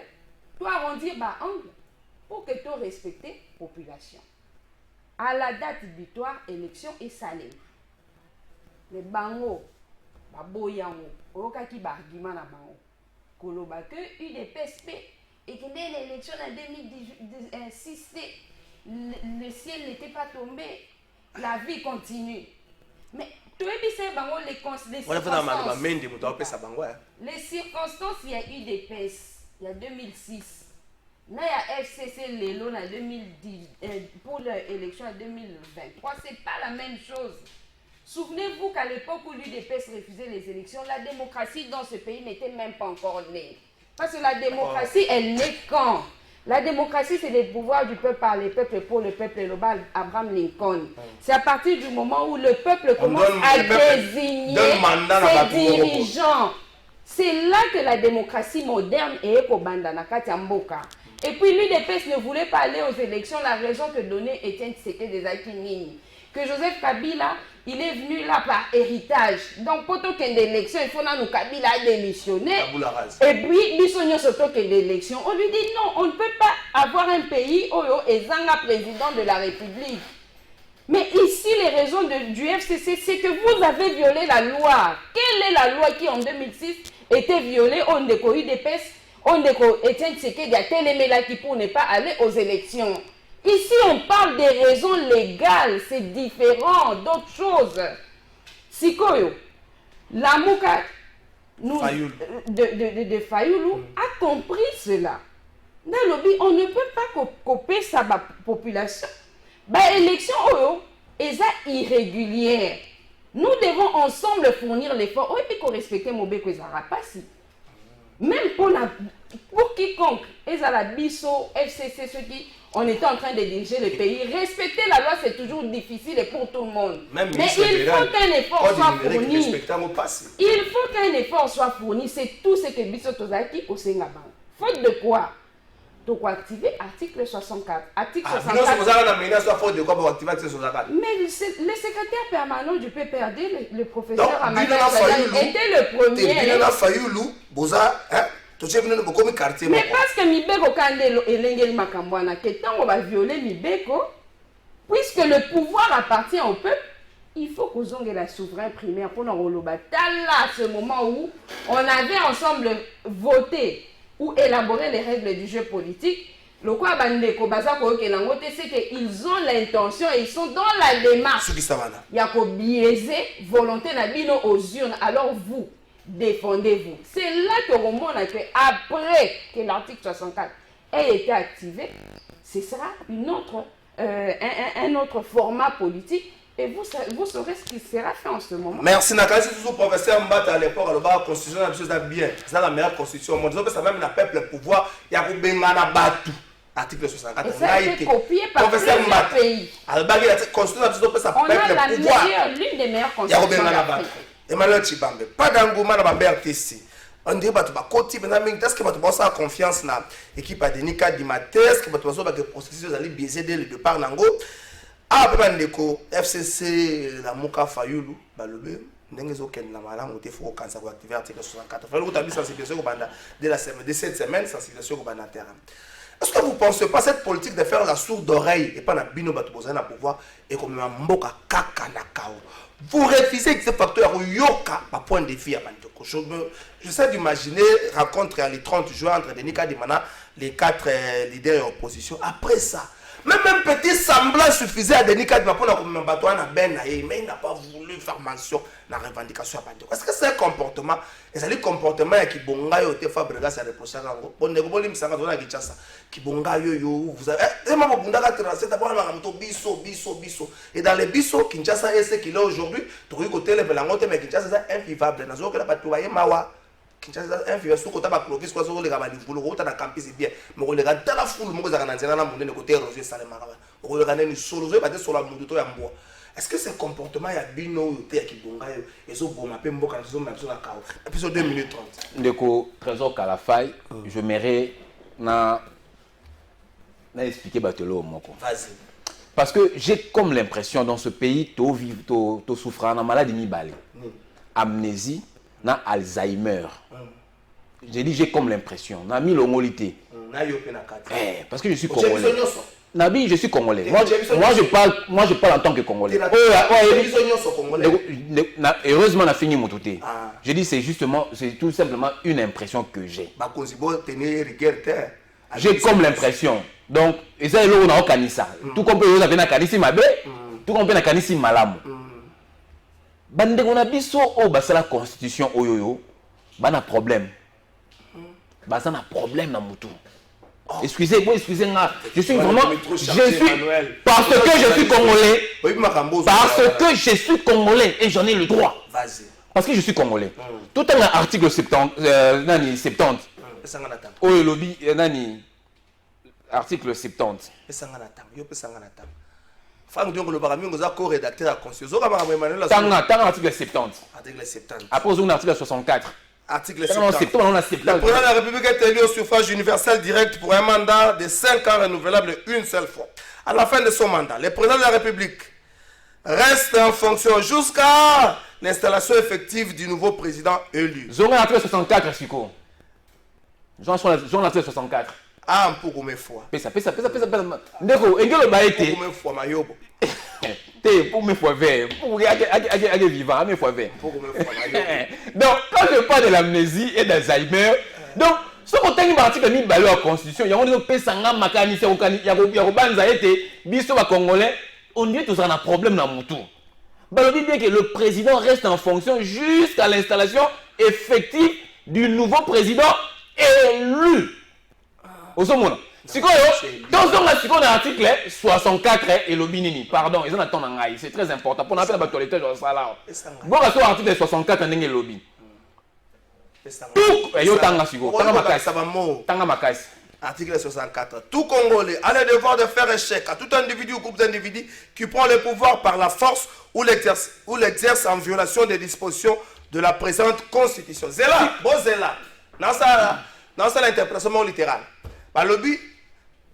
toi arrondir angle, pour que tu respectes la population. À la date butoir, élection et salé. Les bangos, baboyango okaki bargument na bango koloba que UDPSP et que l'élection en 2016 le ciel n'était pas tombé la vie continue mais tu sais bango les circonstances il y a UDPS il y a 2006 na ya FCC lelo na 2010 pour l'élection en 2023 c'est pas la même chose. Souvenez-vous qu'à l'époque où l'UDPS refusait les élections, la démocratie dans ce pays n'était même pas encore née. Parce que la démocratie, elle naît quand? La démocratie, c'est le pouvoir du peuple par les peuples pour le peuple, le bas Abraham Lincoln. C'est à partir du moment où le peuple commence à désigner ses dirigeants. C'est là que la démocratie moderne est au Bandanakati Mboka. Et puis l'UDPS ne voulait pas aller aux élections. La raison que donnait Etienne Tshisekedi des Akinini. Que Joseph Kabila, il est venu là par héritage. Donc, pour qu'il y ait des élections, il faut que Kabila a démissionné. Et puis, l'élection, on lui dit non, on ne peut pas avoir un pays où il y a un président de la République. Mais ici, les raisons du FCC, c'est que vous avez violé la loi. Quelle est la loi qui, en 2006, était violée? On a eu des pèses, on a Etienne Tshisekedi a télémé qui pour ne pas aller aux élections. Ici, on parle des raisons légales, c'est différent d'autres choses. Sikoyo, la Mouka de Fayoulou a compris cela. Dans le lobby, on ne peut pas couper sa population. L'élection est irrégulière. Nous devons ensemble fournir l'effort. Oui, puis qu'on respecte Mobeko Zarapasi. Même pour quiconque, Ezala Bisso, FCC, ceux qui on était en train de diriger le pays. Respecter la loi, c'est toujours difficile et pour tout le monde. Mais il faut qu'un effort soit fourni. Il faut qu'un effort soit fourni. C'est tout ce que Bisso Tozaki au Sengaban. Faute de quoi? Donc, activer article 64. Article 64. Mais le secrétaire permanent du PPRD, le professeur Amadou était le premier. Mais parce que Mibeko Kandelo et Lengeli Makambouana, que tant on va violer Mibeko, puisque le pouvoir appartient au peuple, il faut qu'on ait la souverain primaire pour nous relobattre. Là, à ce moment où on avait ensemble voté ou élaboré les règles du jeu politique, le quoi bandeko bazako c'est qu'ils ont l'intention et ils sont dans la démarche. Il y a qu'au biaiser volonté nabino aux urnes. Alors vous défendez-vous. C'est là que Roman a fait après que l'article 64 ait été activé, ce sera un autre format politique. Et vous saurez ce qui sera fait en ce moment.
Merci. Nakasi, toujours professeur Mbata à l'époque, la constitution, la chose bien. C'est la meilleure constitution. Mon Dieu, ça même le peuple le pouvoir. Il y a Bengana Batu. Article 64.
Et ça a été copié par plusieurs pays.
On a
l'une des meilleures constitutions d'Afrique.
Emmanuel Chibambe. Pas d'engouement dans ma RTC. On dirait que tu vas côté, mais est-ce que tu vas confiance dans l'équipe de Nika Dimaté? Est-ce que tu vas avoir que le processus allait biaiser dès le départ? Ah, FCC, la Mouka Fayoulou, le ndenge okende na malamu te faut kansa ko activer article 64. Il faut que sensibilisation ko banda dès la semaine de cette semaine sensibilisation ko banda terrain. Est-ce que vous ne pensez pas cette politique de faire la sourde oreille et pas la bino bato bozana pouvoir et comme mboka kaka na kao? Vous refusez que ce facteur yoka par point de vue à bandeko. Je sais d'imaginer rencontre le 30 juin entre Denis Kadimana, les 4 leaders et opposition. Après ça, même un petit semblant suffisait à Denis Kadima pour nous battre à Ben, mais il n'a pas voulu faire mention de la revendication à Bandeko. Est-ce que c'est un comportement? Et c'est le comportement qui bonga yo te fabriquer sa reprocher rango. Bon nego lim sanga zona kichasa qui bonga yo vous avez vraiment bunda ka tracer d'abord na moto biso. Et dans les biso Kinshasa est ce qu'il est aujourd'hui, tu côté le belangote mais Kinshasa c'est invivable. Nazo que la batu baye mawa. Kinshasa influence ko ta ba clovis ko zo le ka ba livulu ko ta na campus bien mais ko le ka ta la foule mo ko za kana nzela na munene côté Roger Salema ka ba ko le ka ni solo zo ba te solo mundu to ya mboa. Est-ce que ce comportement ya bino yo te ya kibonga yo ezo boma pe mboka zo na zo na kao épisode 2 minutes 30
ndeko Trésor Kalafay je mairie na expliquer batelo moko.
Vas-y.
Parce que j'ai comme l'impression dans ce pays to souffrant na maladie ni balé. Amnésie na Alzheimer. J'ai dit j'ai comme l'impression. Na mi longolité. Parce que je suis congolais. Nabi, je suis congolais. Moi je parle en tant que congolais. Heureusement on a fini mon touté. Je dis c'est tout simplement une impression que j'ai. J'ai comme l'impression. Donc et ça on a kanisa. Tout comme on a kanisi mabe, tout comme on a kanisi malamu. Bandeko na biso o basala constitution oyoyo bana problème. Basana problème na mutu. Excusez-moi, excusez-moi. Je suis vraiment. Parce que je suis congolais. Parce que je suis congolais et j'en ai le droit.
Vas-y.
Parce que je suis congolais. Tout un article 70. 70. Oh, le lobby, nani. Article 70. Tanga article 70. Après, on a article 64.
Article 70. Le président de la République est élu au suffrage universel direct pour un mandat de 5 ans renouvelable une seule fois. À la fin de son mandat, le président de la République reste en fonction jusqu'à l'installation effective du nouveau président élu.
J'aurai l'article 64, Chico. J'aurai l'article 64.
Ah, pour mes fois.
Pesa. Ndeko, engelo ba été.
Pour mes fois, mayobo.
Pour mes fois vert. Pour les vivants, mes fois vert.
Pour mes fois, mayobo.
Donc, quand je parle de l'amnésie et d'Alzheimer, donc, ce qu'on a un article de la Constitution, il y a un pesanga makani, il y a un banza été, biso ba congolais, on dit tout ça un problème dans mon tour. On dit bien que le président reste en fonction jusqu'à l'installation effective du nouveau président élu. Au moment. Si on a l'article 64 et le binini, pardon, ils en attendent en aïe, c'est très important. Pour appeler la actualité dans ça là. Bon, sur l'article 64 en le lobby. Tout, yo tanga siko, tanga makasi.
Article 64. Tout Congolais a le devoir de faire échec à tout individu ou groupe d'individus qui prend le pouvoir par la force ou l'exerce en violation des dispositions de la présente Constitution. Zéla, bon Zéla. Dans ça l'interprétation littérale. Par le but,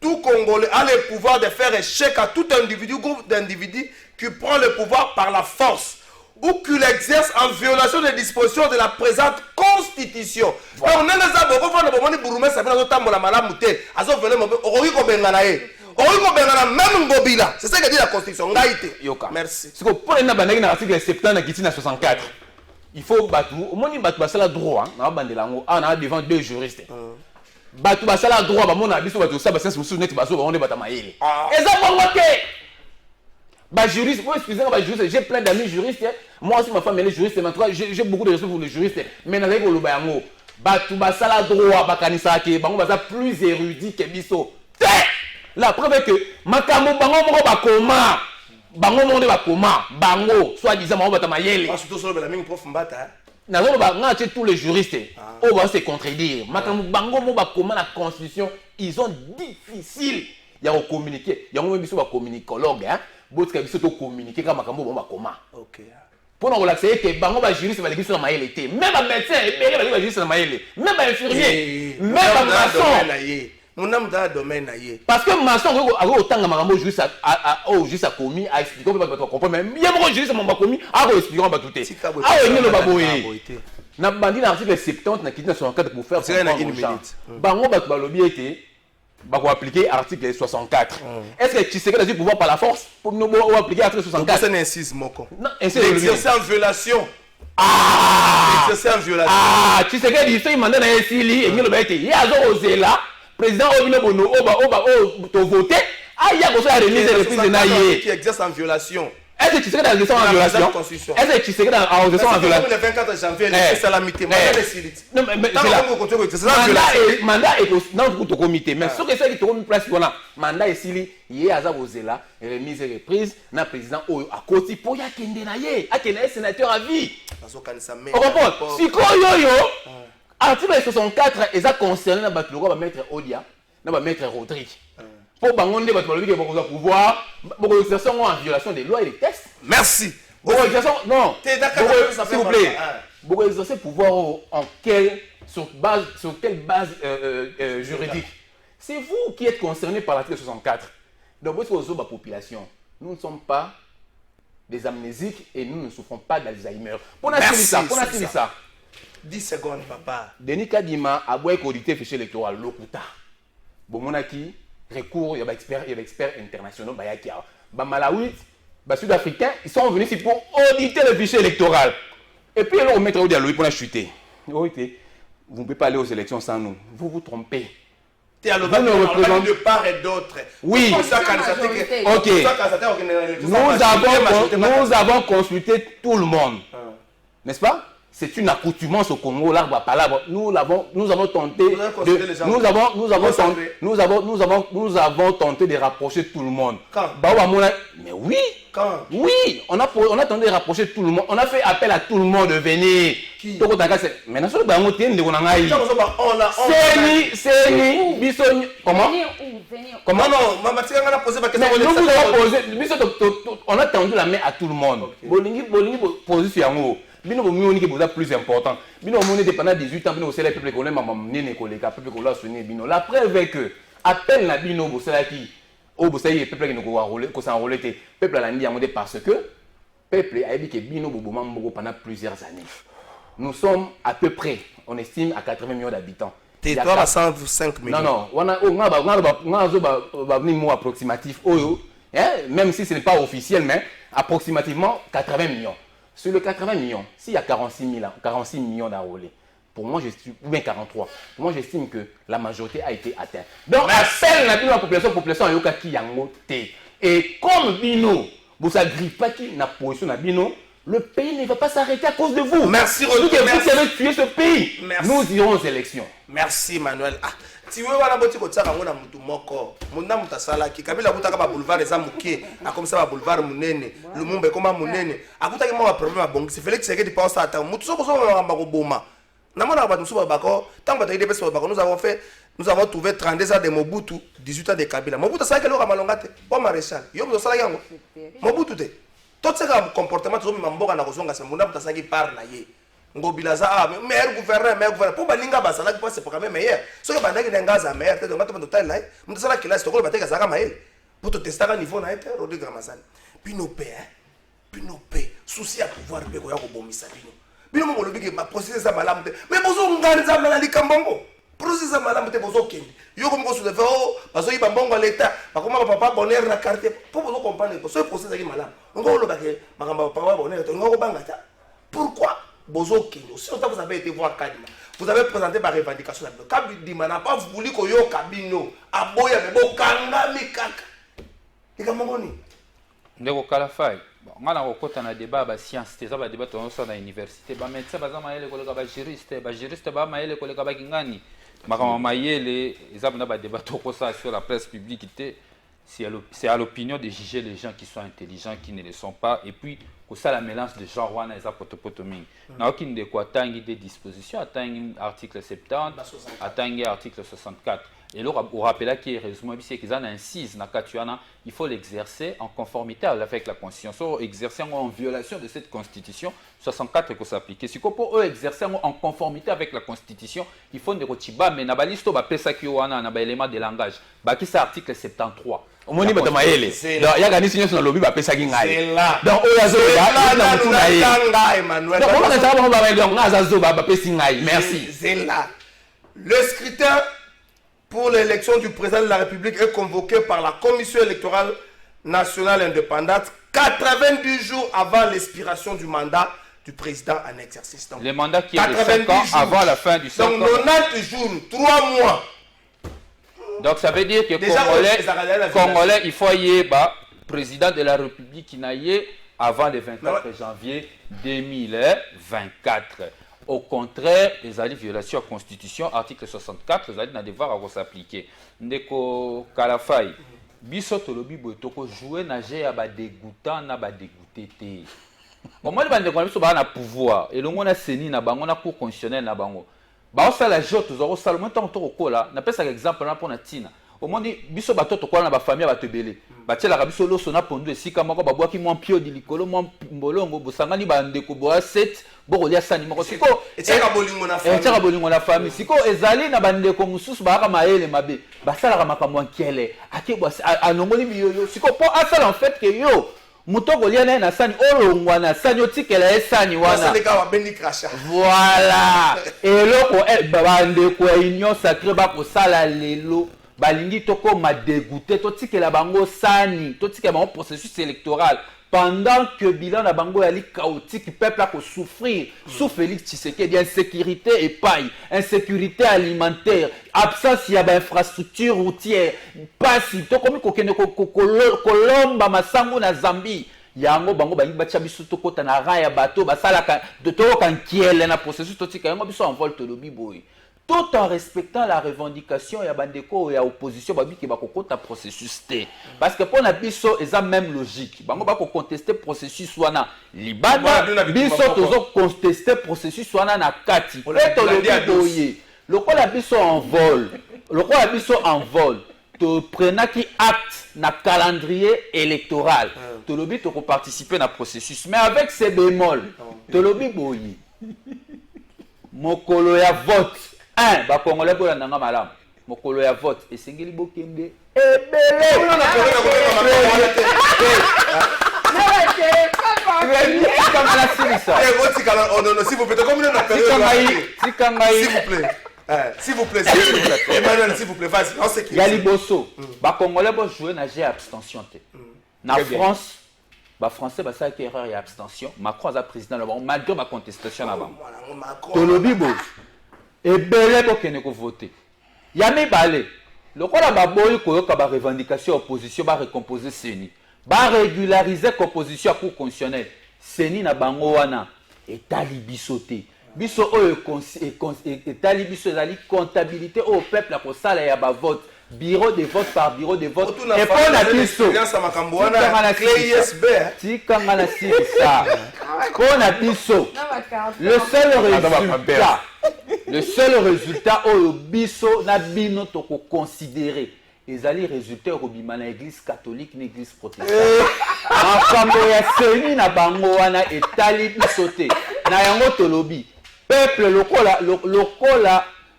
tout Congolais a le pouvoir de faire échec à tout individu ou groupe d'individus qui prend le pouvoir par la force ou qu'il exerce en violation des dispositions de la présente Constitution. Donc, c'est ça que dit la Constitution. Merci.
Pour l'article 70 à 64, il faut battre. Au moins, il faut la droit. On a devant deux juristes. Batu basala droit ba mona biso batu ça ba sense musu net baso ba on bata maïli. Et ça pour moi bah juriste, moi excusez-moi bah juriste, j'ai plein d'amis juristes. Moi aussi ma femme elle est juriste maintenant j'ai beaucoup de respect pour les juristes. Mais na ko loba yango batu basala droit ba kanisa ke bango baza plus érudit que biso. La preuve est que makambo bango moko ba koma. Bango monde ba koma, bango soit disant bango bata maïli.
Moi surtout sur la mingi prof mbata.
Tous les juristes, on va se contredire. Comment la Constitution, ils ont difficile. Il y a un communiqué, il y a un communicologue, il y a un communiqué comme comment. Pour nous relaxer, que bango ba juriste va l'église sur la maïle était. Même un médecin, même un juriste sur la maïle, même un infirmier, même un maçon.
Mon âme dans le domaine.
Parce que maçon a autant de marambo juste à commis à expliquer on peut pas comprendre mais il y a un juste mon commis à expliquer on va tout est. Ah oui le baboye. Na bandi na article 70 na kitna 64 pour faire
c'est une minute.
Bango ba lobby était ba ko appliquer article 64. Est-ce que tu sais que tu pouvoir par la force pour nous appliquer article 64?
C'est un incise moko.
Non,
exercer en violation. Exercer en violation.
Ah, tu sais que il mandat na esili et ngelo ba été. Il y a osé là. Président Obino Bono, to voté, il y a besoin de remise de reprise de Naïe.
Qui exerce en violation.
Est-ce que tu sais que dans l'exercice en violation? Est-ce que tu sais que dans l'exercice en violation?
Le 24 janvier, c'est salamité.
Non, mais c'est là. Mandat est dans le comité. Mais ce que c'est qui te remet place, voilà. Mandat est sili, il y a là, remise de reprise, na président à côté pour y a kende Naïe, à kende sénateur à vie. On comprend? Si quoi yo. Article 64 est concerné dans le maître Odia, dans le maître Rodrigue. Pour bangonde votre pouvoir, pour exercer en violation des lois et des textes.
Merci.
Non. S'il vous plaît. Pour exercer pouvoir sur quelle base juridique? C'est vous qui êtes concerné par l'article 64. Donc vous la population. Nous ne sommes pas des amnésiques et nous ne souffrons pas d'Alzheimer. Pour ça.
10 secondes, papa.
Denis Kadima a beau être audité fichier électoral lokuta. Bon monaki recours, il y a des experts internationaux Malawi, Sud-Africains, ils sont venus ici pour auditer le fichier électoral. Et puis on mettra au dialogue pour la chuter. Vous ne pouvez pas aller aux élections sans nous. Vous vous trompez.
Vous nous représentez de part et d'autre.
Oui. Ok. Nous avons consulté tout le monde. N'est-ce pas? c'est une accoutumance au Congo, l'arbre à palabre. Nous avons tenté nous avons tenté de rapprocher tout le monde.
Quand?
Mais oui.
Quand?
Oui, on a tenté de rapprocher tout le monde. On a fait appel à tout le monde de venir.
Qui?
Maintenant, sur le banc, comment?
Comment non, Maman Tiganga a posé ma question.
Mais nous vous avons posé, on a tendu la main à tout le monde. Bolingi posé sur Yango. Bino Mouni qui est plus important. Bino Mouni pendant 18 ans, Bino c'est le peuple qu'on aime, Mamamné, Koleka, peuple qu'on a sonné Bino. La preuve est que, appelle la Bino Bosselaki, au Bossé, peuple qui nous a roulé, qu'on s'en roulé, peuple à l'Indi parce que, peuple a dit que Bino Bobomambo pendant plusieurs années. Nous sommes à peu près, on estime, à 80 millions d'habitants.
T'es toi à 105 millions.
Non, on a un mot approximatif, même si ce n'est pas officiel, mais approximativement 80 millions. Sur les 80 millions, s'il y a 46 millions d'enrôlés, pour moi, ou bien 43, pour moi, j'estime que la majorité a été atteinte. Donc, appelle la population Yoka qui yango te. Et comme Bino, vous agrippez pas qui n'a position na Bino, le pays ne va pas s'arrêter à cause de vous.
Merci,
Renaud. Vous avez tué ce pays.
Merci.
Nous irons aux élections.
Merci, Manuel. Ah, si vous avez un petit peu de temps, vous avez un petit sala qui Kabila butaka ba boulevard les amuki, a comme ça ba boulevard munene, le monde comme munene. A kuta ki ma problème bon, c'est Félix Tshisekedi pense ça ta mutu so ko ba ko boma. Na mona ba musu ba ko, tant ba taide peso ba ko nous avons trouvé 32 ans de Mobutu, 18 ans de Kabila. Mobutu ça que lo ka malongate, pas maréchal. Yo bo sala yango. Mobutu te. Tout ce comportement tout mi mboka na kozonga se munda muta sangi par na ye. Ngobilaza meilleur gouverneur pour balinga basala qui passe pour quand même meilleur ce que bandaki n'engaza meilleur te donc tu total là mutu sala classe to ko bateka zaka mael pour te tester à niveau na ete Rodrigue Ramazani bino pe souci à pouvoir pe ko ya ko bomisa bino mo lobi ke ba processer ça malamu te mais bozo nganza na likambongo processer ça malamu te bozo kende yo comme ko soulever bazo yi bambongo l'état ba koma papa bonheur na carte pour bozo comprendre que ce processer qui malamu ngo lo ba ke makamba papa bonheur to ngo banga ta pourquoi Bozo Kendo, si vous avez été voir Kadima, vous avez présenté ma revendication. Kadima n'a pas voulu que yo Kabino, Aboya, mais bon, Kanga, Mikaka. Les gars, mon ami.
Ndeko Kalafai, on a un débat sur science, c'est un débat sur l'université. Mais médecin, par exemple, il y a juriste, il y a collègues Kingani. Les débat sur la presse publique. C'est à l'opinion de juger les gens qui sont intelligents, qui ne le sont pas. Et puis, ça la mélange de genre wana eza potopotoming na aucune de quoi tangi des dispositions atteint article 70 atteint article 64 et là on rappelle qu'il heureusement c'est qu'ils en insistent na katuana il faut l'exercer en conformité avec la constitution exercer en violation de cette constitution 64 que s'appliquer si pour eux exercer en conformité avec la constitution il faut de kotiba mais na balisto ba pesa ki wana na ba élément de langage ba ki ça article 73 au moins il y a gagné signé sur le lobby ba pesa ki ngai donc merci.
Le scrutin pour l'élection du président de la République est convoqué par la Commission électorale nationale indépendante 90 jours avant l'expiration du mandat du président en exercice. Donc,
le mandat qui est de 5 ans avant la fin du 5 ans.
Donc 90 jours, 3 mois.
Donc ça veut dire que Congolais, il faut y avoir président de la République qui n'a eu avant le 24 janvier 2024. Au contraire, les alliés violation de la Constitution, article 64, les alliés n'ont devoir à s'appliquer. Ndeko Kalafai, biso tolobi boyotoko jouer nager à ba dégoûtant na ba dégoûté té. Bon moi les bandeko biso ba na pouvoir et le monde a seni na bango na cour constitutionnelle na bango. Ba ça la jote zo sala mo tant to kola, na pesa exemple na pour na tina. Au moins biso bato to kola na ba famille ba tebele. Batia la biso loso na pondu esika moko ba boaki mo pio di likolo mo mbolongo bosangani ba ndeko bo 7 boko lia sani moko siko
etaka bolingo na famille
etaka bolingo na famille siko ezali na bandeko mususu ba ka maele mabe basala ka makambo nkele akebo anongoli biyoyo siko po asala en fait que yo mutoko lia na sani olongwa na sani otikela esani wana voilà eloko bandeko ya union sacrée ba ko sala lelo balingi toko ma dégoûté totikela bango sani totikela bango processus électoral pendant que bilan na bango yali chaotique peuple a souffrir sous Félix Tshisekedi insécurité et paille insécurité alimentaire absence ya ba infrastructure routière pasi to komi kokende kolomba masango na Zambie yango bango bangi batia biso tokota na rang ya bato basalaka toyoka nkiele na processus totika yango biso en vol tolobi boye tout en respectant la revendication ya bandeko ya opposition babiki bakokota processus te parce que pona biso eza même logique bango bako contester processus wana libanda biso tozo contester processus wana na kati pe tolobi boye lokola biso en vol to prenaki acte na calendrier électoral tolobi to participer na processus mais avec ces bémols tolobi boye mokolo ya vote ba congolais bola nanga malamu mokolo ya vote esengeli bokende ebele
s'il vous plaît, Emmanuel, s'il vous plaît, vas-y.
Yali Bosso, ba Congolais vont jouer na G abstention. Na France, ba Français ba ça qui erreur et abstention. Macron a président là-bas, malgré ma contestation là-bas. Tolobi bo. Et belé ko kene ko voter. Yami balé. Le quoi la ba boy ko yoka ba revendication opposition ba recomposer CENI. Ba régulariser composition à cour constitutionnelle. CENI na bango wana etali bisoté. Biso oyo etali biso ezali comptabilité au peuple ko sala ya ba vote bureau de vote par bureau de vote et pour la biso tikanga na ça pour la biso le seul résultat oyo biso na bino to ko considérer ezali résultat robima na église catholique na église protestante makambo ya CENI na bango wana etali biso te na yango tolobi peuple lokola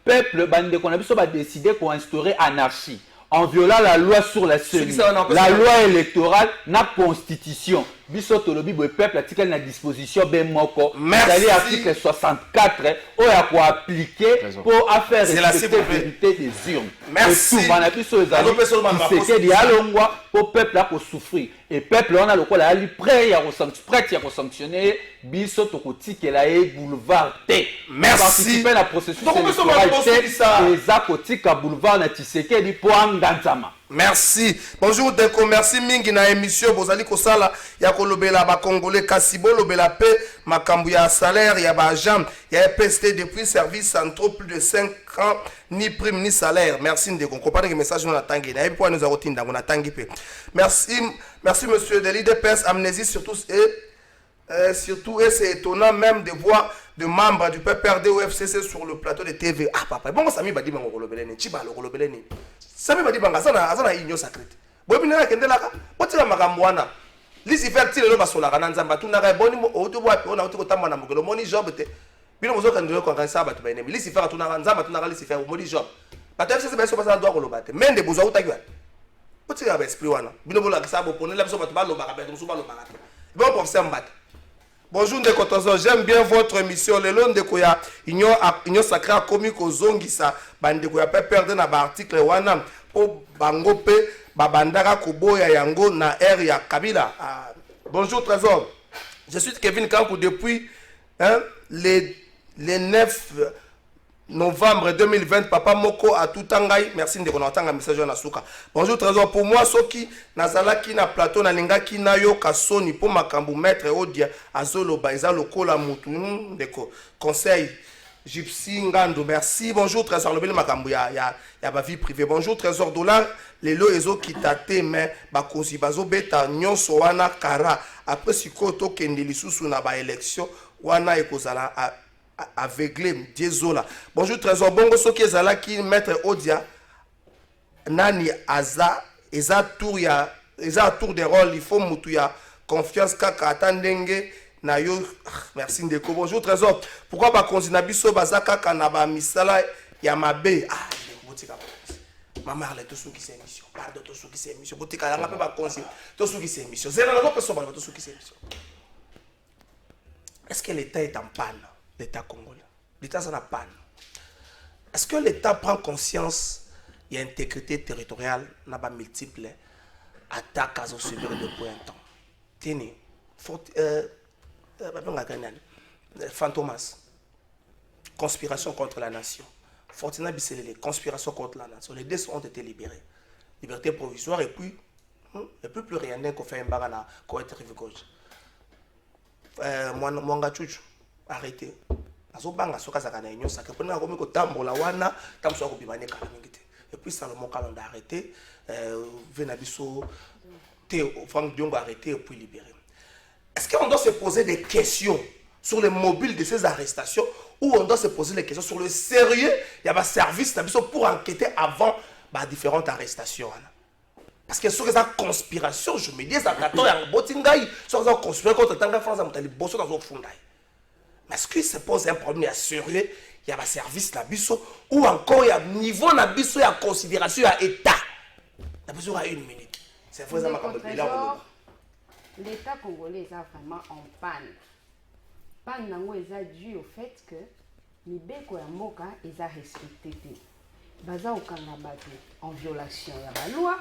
peuple bande qu'on a biso ba décider qu'on instaurer anarchie en violant la loi sur la CENI, la loi électorale, la constitution. Biso tolobi bo peuple article na disposition ben moko. C'est l'article 64 où il y a quoi appliquer pour faire respecter la vérité des urnes.
Merci.
Et tout bana biso ezali c'est que dialongwa pour peuple a souffrir et peuple on a le kola ali prêt ya sanctionner biso to kotikela e boulevard T.
Merci.
Participer à processus électoral et za kotika boulevard na Tshisekedi pour anganzama.
Merci. Bonjour Deko, merci mingi na émission bozali kosala ya kolobela ba congolais kasi bolobela pe makambu ya salaire ya ba agent ya PST depuis service centraux plus de 5 ans ni prime ni salaire. Merci Ndeko. Comprenez que message na tangi na pour nous arotinda na tangi pe. Merci monsieur de l'IDPS amnésie surtout et c'est étonnant même de voir de membres du PPRD ou FCC sur le plateau de TV. Ah papa, bon Sami badi bango kolobeleni, chiba lo kolobeleni. Sami badi banga azana inyo sacré. Bobi na kendela ka, botila makambo wana. Lisi faire tile lo basola kana nzamba tu na ka boni oto bwa pe ona oto kotamba na mokelo moni job te. Bino mozoka ndelo kwa kansa batu ba enemi. Lisi faire tu na nzamba tu na ka lisi faire moni job. Bato FCC ba so basa doa koloba te. Mende bozwa utakwa. Botila ba esprit wana. Bino bola ka sabo ponela biso batu ba lo ba ka ba so ba lo ba ka. Bon professeur Mbata. Bonjour Ndekotozo, j'aime bien votre émission. Le long de Koya, Union Sacrée a commis Kozongisa, Bande Koya peut perdre na article wana pour Bangope, Babandara Koboya Yango na R ya Kabila. Bonjour Trésor, je suis Kevin Kankou depuis les 9 novembre 2020. Papa Moko a tout angai. Merci de connaître un message na suka. Bonjour Trésor, pour moi soki nazalaki na plateau na lingaki na yo kasoni pour makambu maître odia azolo baiza lokola mutu ndeko conseil Gypsy Ngando. Merci. Bonjour Trésor le makambu ya ba vie privée. Bonjour Trésor dollar lelo ezo kitate mais bakozi bazo beta nyonso wana kara après sikoto kende lisusu na ba élection wana ekozala aveuglé désolé. Bonjour Trésor bongo soki ezalaki maître Odia nani eza tour de rôle il faut mutu ya confiance kaka atandenge na yo. Merci Ndeko. Bonjour Trésor pourquoi ba konzina biso baza kaka na ba misala ya mabe botika mama arle to soki c'est émission pardon to soki c'est émission botika la pe ba konzi to soki c'est émission zéro la personne ba to soki c'est émission. Est-ce que l'État est en panne? L'État congolais. L'État s'en a panne. Est-ce que l'État prend conscience il y a intégrité territoriale n'a pas multiples attaques à subir depuis un temps. Tini, Fantomas, conspiration contre la nation. Fortina Bisselele, conspiration contre la nation. Les deux ont été libérés. Liberté provisoire et puis Et puis plus rien n'est qu'on fait un bagana, qu'on est rive gauche. Mwanga Chuchu, arrêtez. Azo banga soka zakana inyo saka pona ko miko tambola wana tamso ko bimane kala ngite. Et puis Salomon Kalonda arrêté Venabiso te Franck Diongo arrêté et puis libéré. Est-ce qu'on doit se poser des questions sur le mobile de ces arrestations ou on doit se poser des questions sur le sérieux il y a un service pour enquêter avant différentes arrestations? Parce que sur la conspiration, je me dis ça quand on a botingaï sur la conspiration contre Tanga France à Moutali Bosso dans le fond. Mais est-ce qu'il se pose un problème sérieux? Il y a un service Nabiso ou encore il y a un niveau Nabiso, il y a considération, il y a état. Nabiso a 1 minute. C'est vrai, ça m'a
l'État congolais est vraiment en panne. Panne est due au fait que les Beko et Moka est respecté. Baza okanga bato en violation de la loi,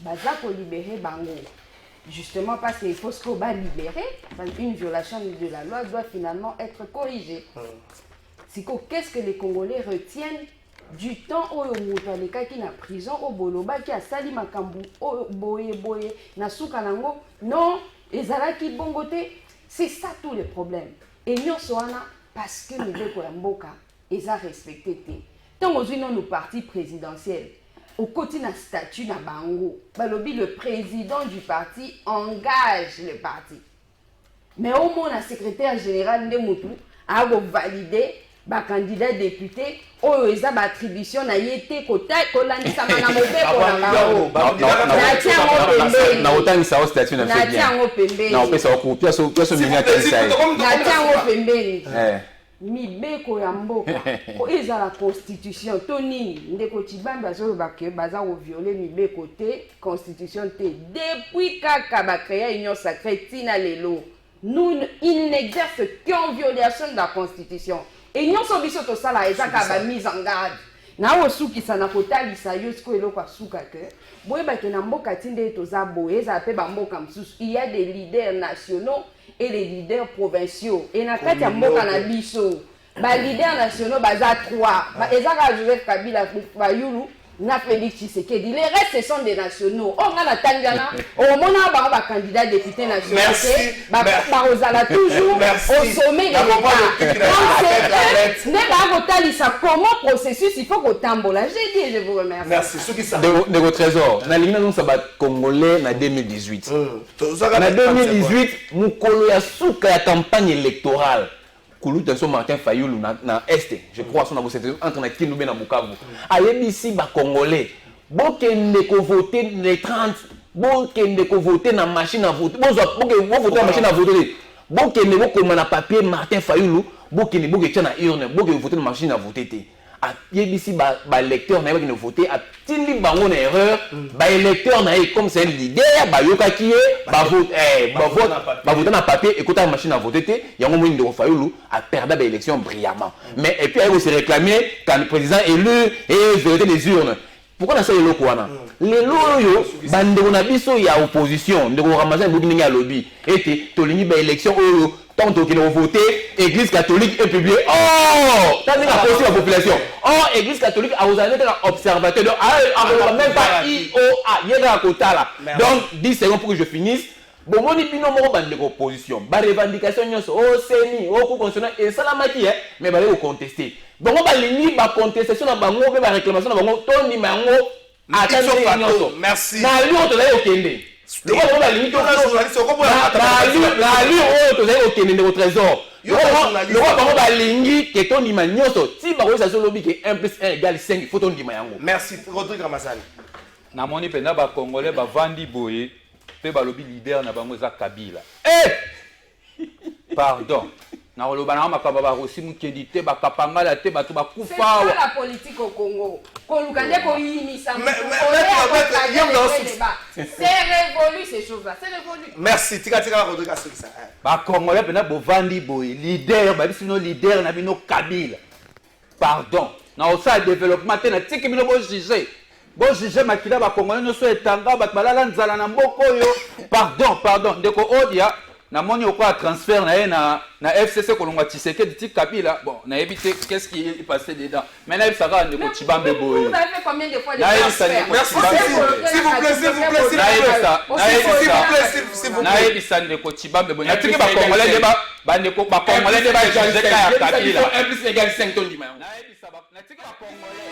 baza ko libérer bango. Justement parce qu'il faut qu'on va libérer, une violation de la loi doit finalement être corrigée. Qu'est-ce que les Congolais retiennent du temps où le cas qui est en prison, au Boloba, qui a sali makambu, au boye, na soukanango, non, et Zalaki bongote, c'est ça tous les problèmes. Et nous sommes parce que nous devons mboka, ils ont respecté. Tant que nous nos partis présidentiels, au côté d'un statut na bango, le président du parti engage le parti. Mais au moins le secrétaire général de Moutou a validé ba candidat député oyo eza ba attribution na yete kota kolandisa mana mobeko na
na otangisa au statut na fait bien na opesa ko piaso minga tesa
na tiango pembeni mibeko ya mboka ko eza la constitution to nini ndeko Tshibambi azoloba ke baza ko violer mibeko te constitution te depuis kaka ba créer union sacrée tina lelo nous il n'exerce qu'en violation de la constitution. Et nous sommes tous au salaire, et ça a mise en garde. Na osuki sana kotali sa yosko eloko suka ke. Boye ba kena mboka tinde toza boye za pe ba mboka msusu. Il y a des leaders nationaux et les leaders provinciaux. Et na kati ya mboka na biso, ba leaders nationaux baza 3. Ba ezaka Joseph Kabila ba yulu na Félix Tshisekedi. Les restes ce sont des nationaux. On a la Tangiana, au moment ba candidat député national. Ba ozala toujours au sommet de l'État. Comment processus il faut qu'on tambola. J'ai dit, je vous remercie.
Merci.
De vos trésors. Na lingna nous sabat congolais na 2018. Na 2018, mukolo ya suka ya campagne électorale. Koulouta so Martin Fayulu na Est, je crois son entre na Kindoube na Bukavu. Ayebisi ba congolais. Bokende ko voter les 30, bokende ko voter na machine à voter. Bon voter na machine à voter. Bokende bokoma na papier Martin Fayulu. Bokene boke na urne, boke voter na machine à voter te. A yebisi ba lecteur na ba ne voter a tindi bango na erreur, ba électeur na comme c'est un leader, ba yokaki ba voter na papier et côté machine à voter te, yango mo ndeko Fayulu a perdu ba élection brillamment. Mais et puis il se réclamer quand le président élu et vérité des urnes. Pourquoi na ça eloko wana? Les loyo bande na biso ya opposition, ndeko ramaza bobi nga lobby et tolingi ba élection oyo tant qu'il a voté, Église catholique est publiée. Oh, t'as dit la population. Oh, Église catholique a osé être observateur. Donc, même pas IOA, il y a la quota là. Donc, 10 secondes pour que je finisse. Bon, on dit non, on va de l'opposition. Ba revendication, oh, CENI, oh, pour constitutionnel, et ça la matière, mais va le contester. Donc, on va l'unir, ba contestation, ba bango, ba réclamation, ba bango, Tony Mango, attendez,
merci.
Na lui, on te l'a okende. Le roi la limite au trésor. Le roi va lingi que ton imanioso. Si ba ça lobby que 1 + 1 = 5, il faut ton dimango.
Merci Rodrigue Ramazani.
Na moni pena ba congolais ba vandi boye pe ba lobby leader na bango za Kabila. Pardon. Na oloba na makaba ba rosi mukedité ba kapangala te ba to ba kufa.
C'est pas la politique au Congo. Kolukande ko yinisa. C'est révolu ces choses-là. C'est révolu.
Merci. Tika Rodrigue Assoukisa.
Ba congolais pena bo vandi boy leader ba bisino leader na bino Kabila. Pardon. Na osa développement te na tiki bino bo juger. Bo juger makila ba congolais no so etanga ba balala nzala na mboko yo. Pardon. Ndeko Odia namoni okoa transfert na FCC kolonga Tshisekedi ti Kabila. Bon, na évité qu'est-ce qui est passé dedans. Maintenant il sera de Kochibambe boy.
Vous avez fait combien de fois de
transferts? Merci, s'il vous plaît, s'il vous plaît, s'il vous plaît.
Naebisa de Kochibambe boy. Natiki ba Congolais débat, ba ndeko ba Congolais débat Joseph ya Kabila.
1 + égale 5 tonnes du maillot.
Naebisa ba natiki ba Congolais.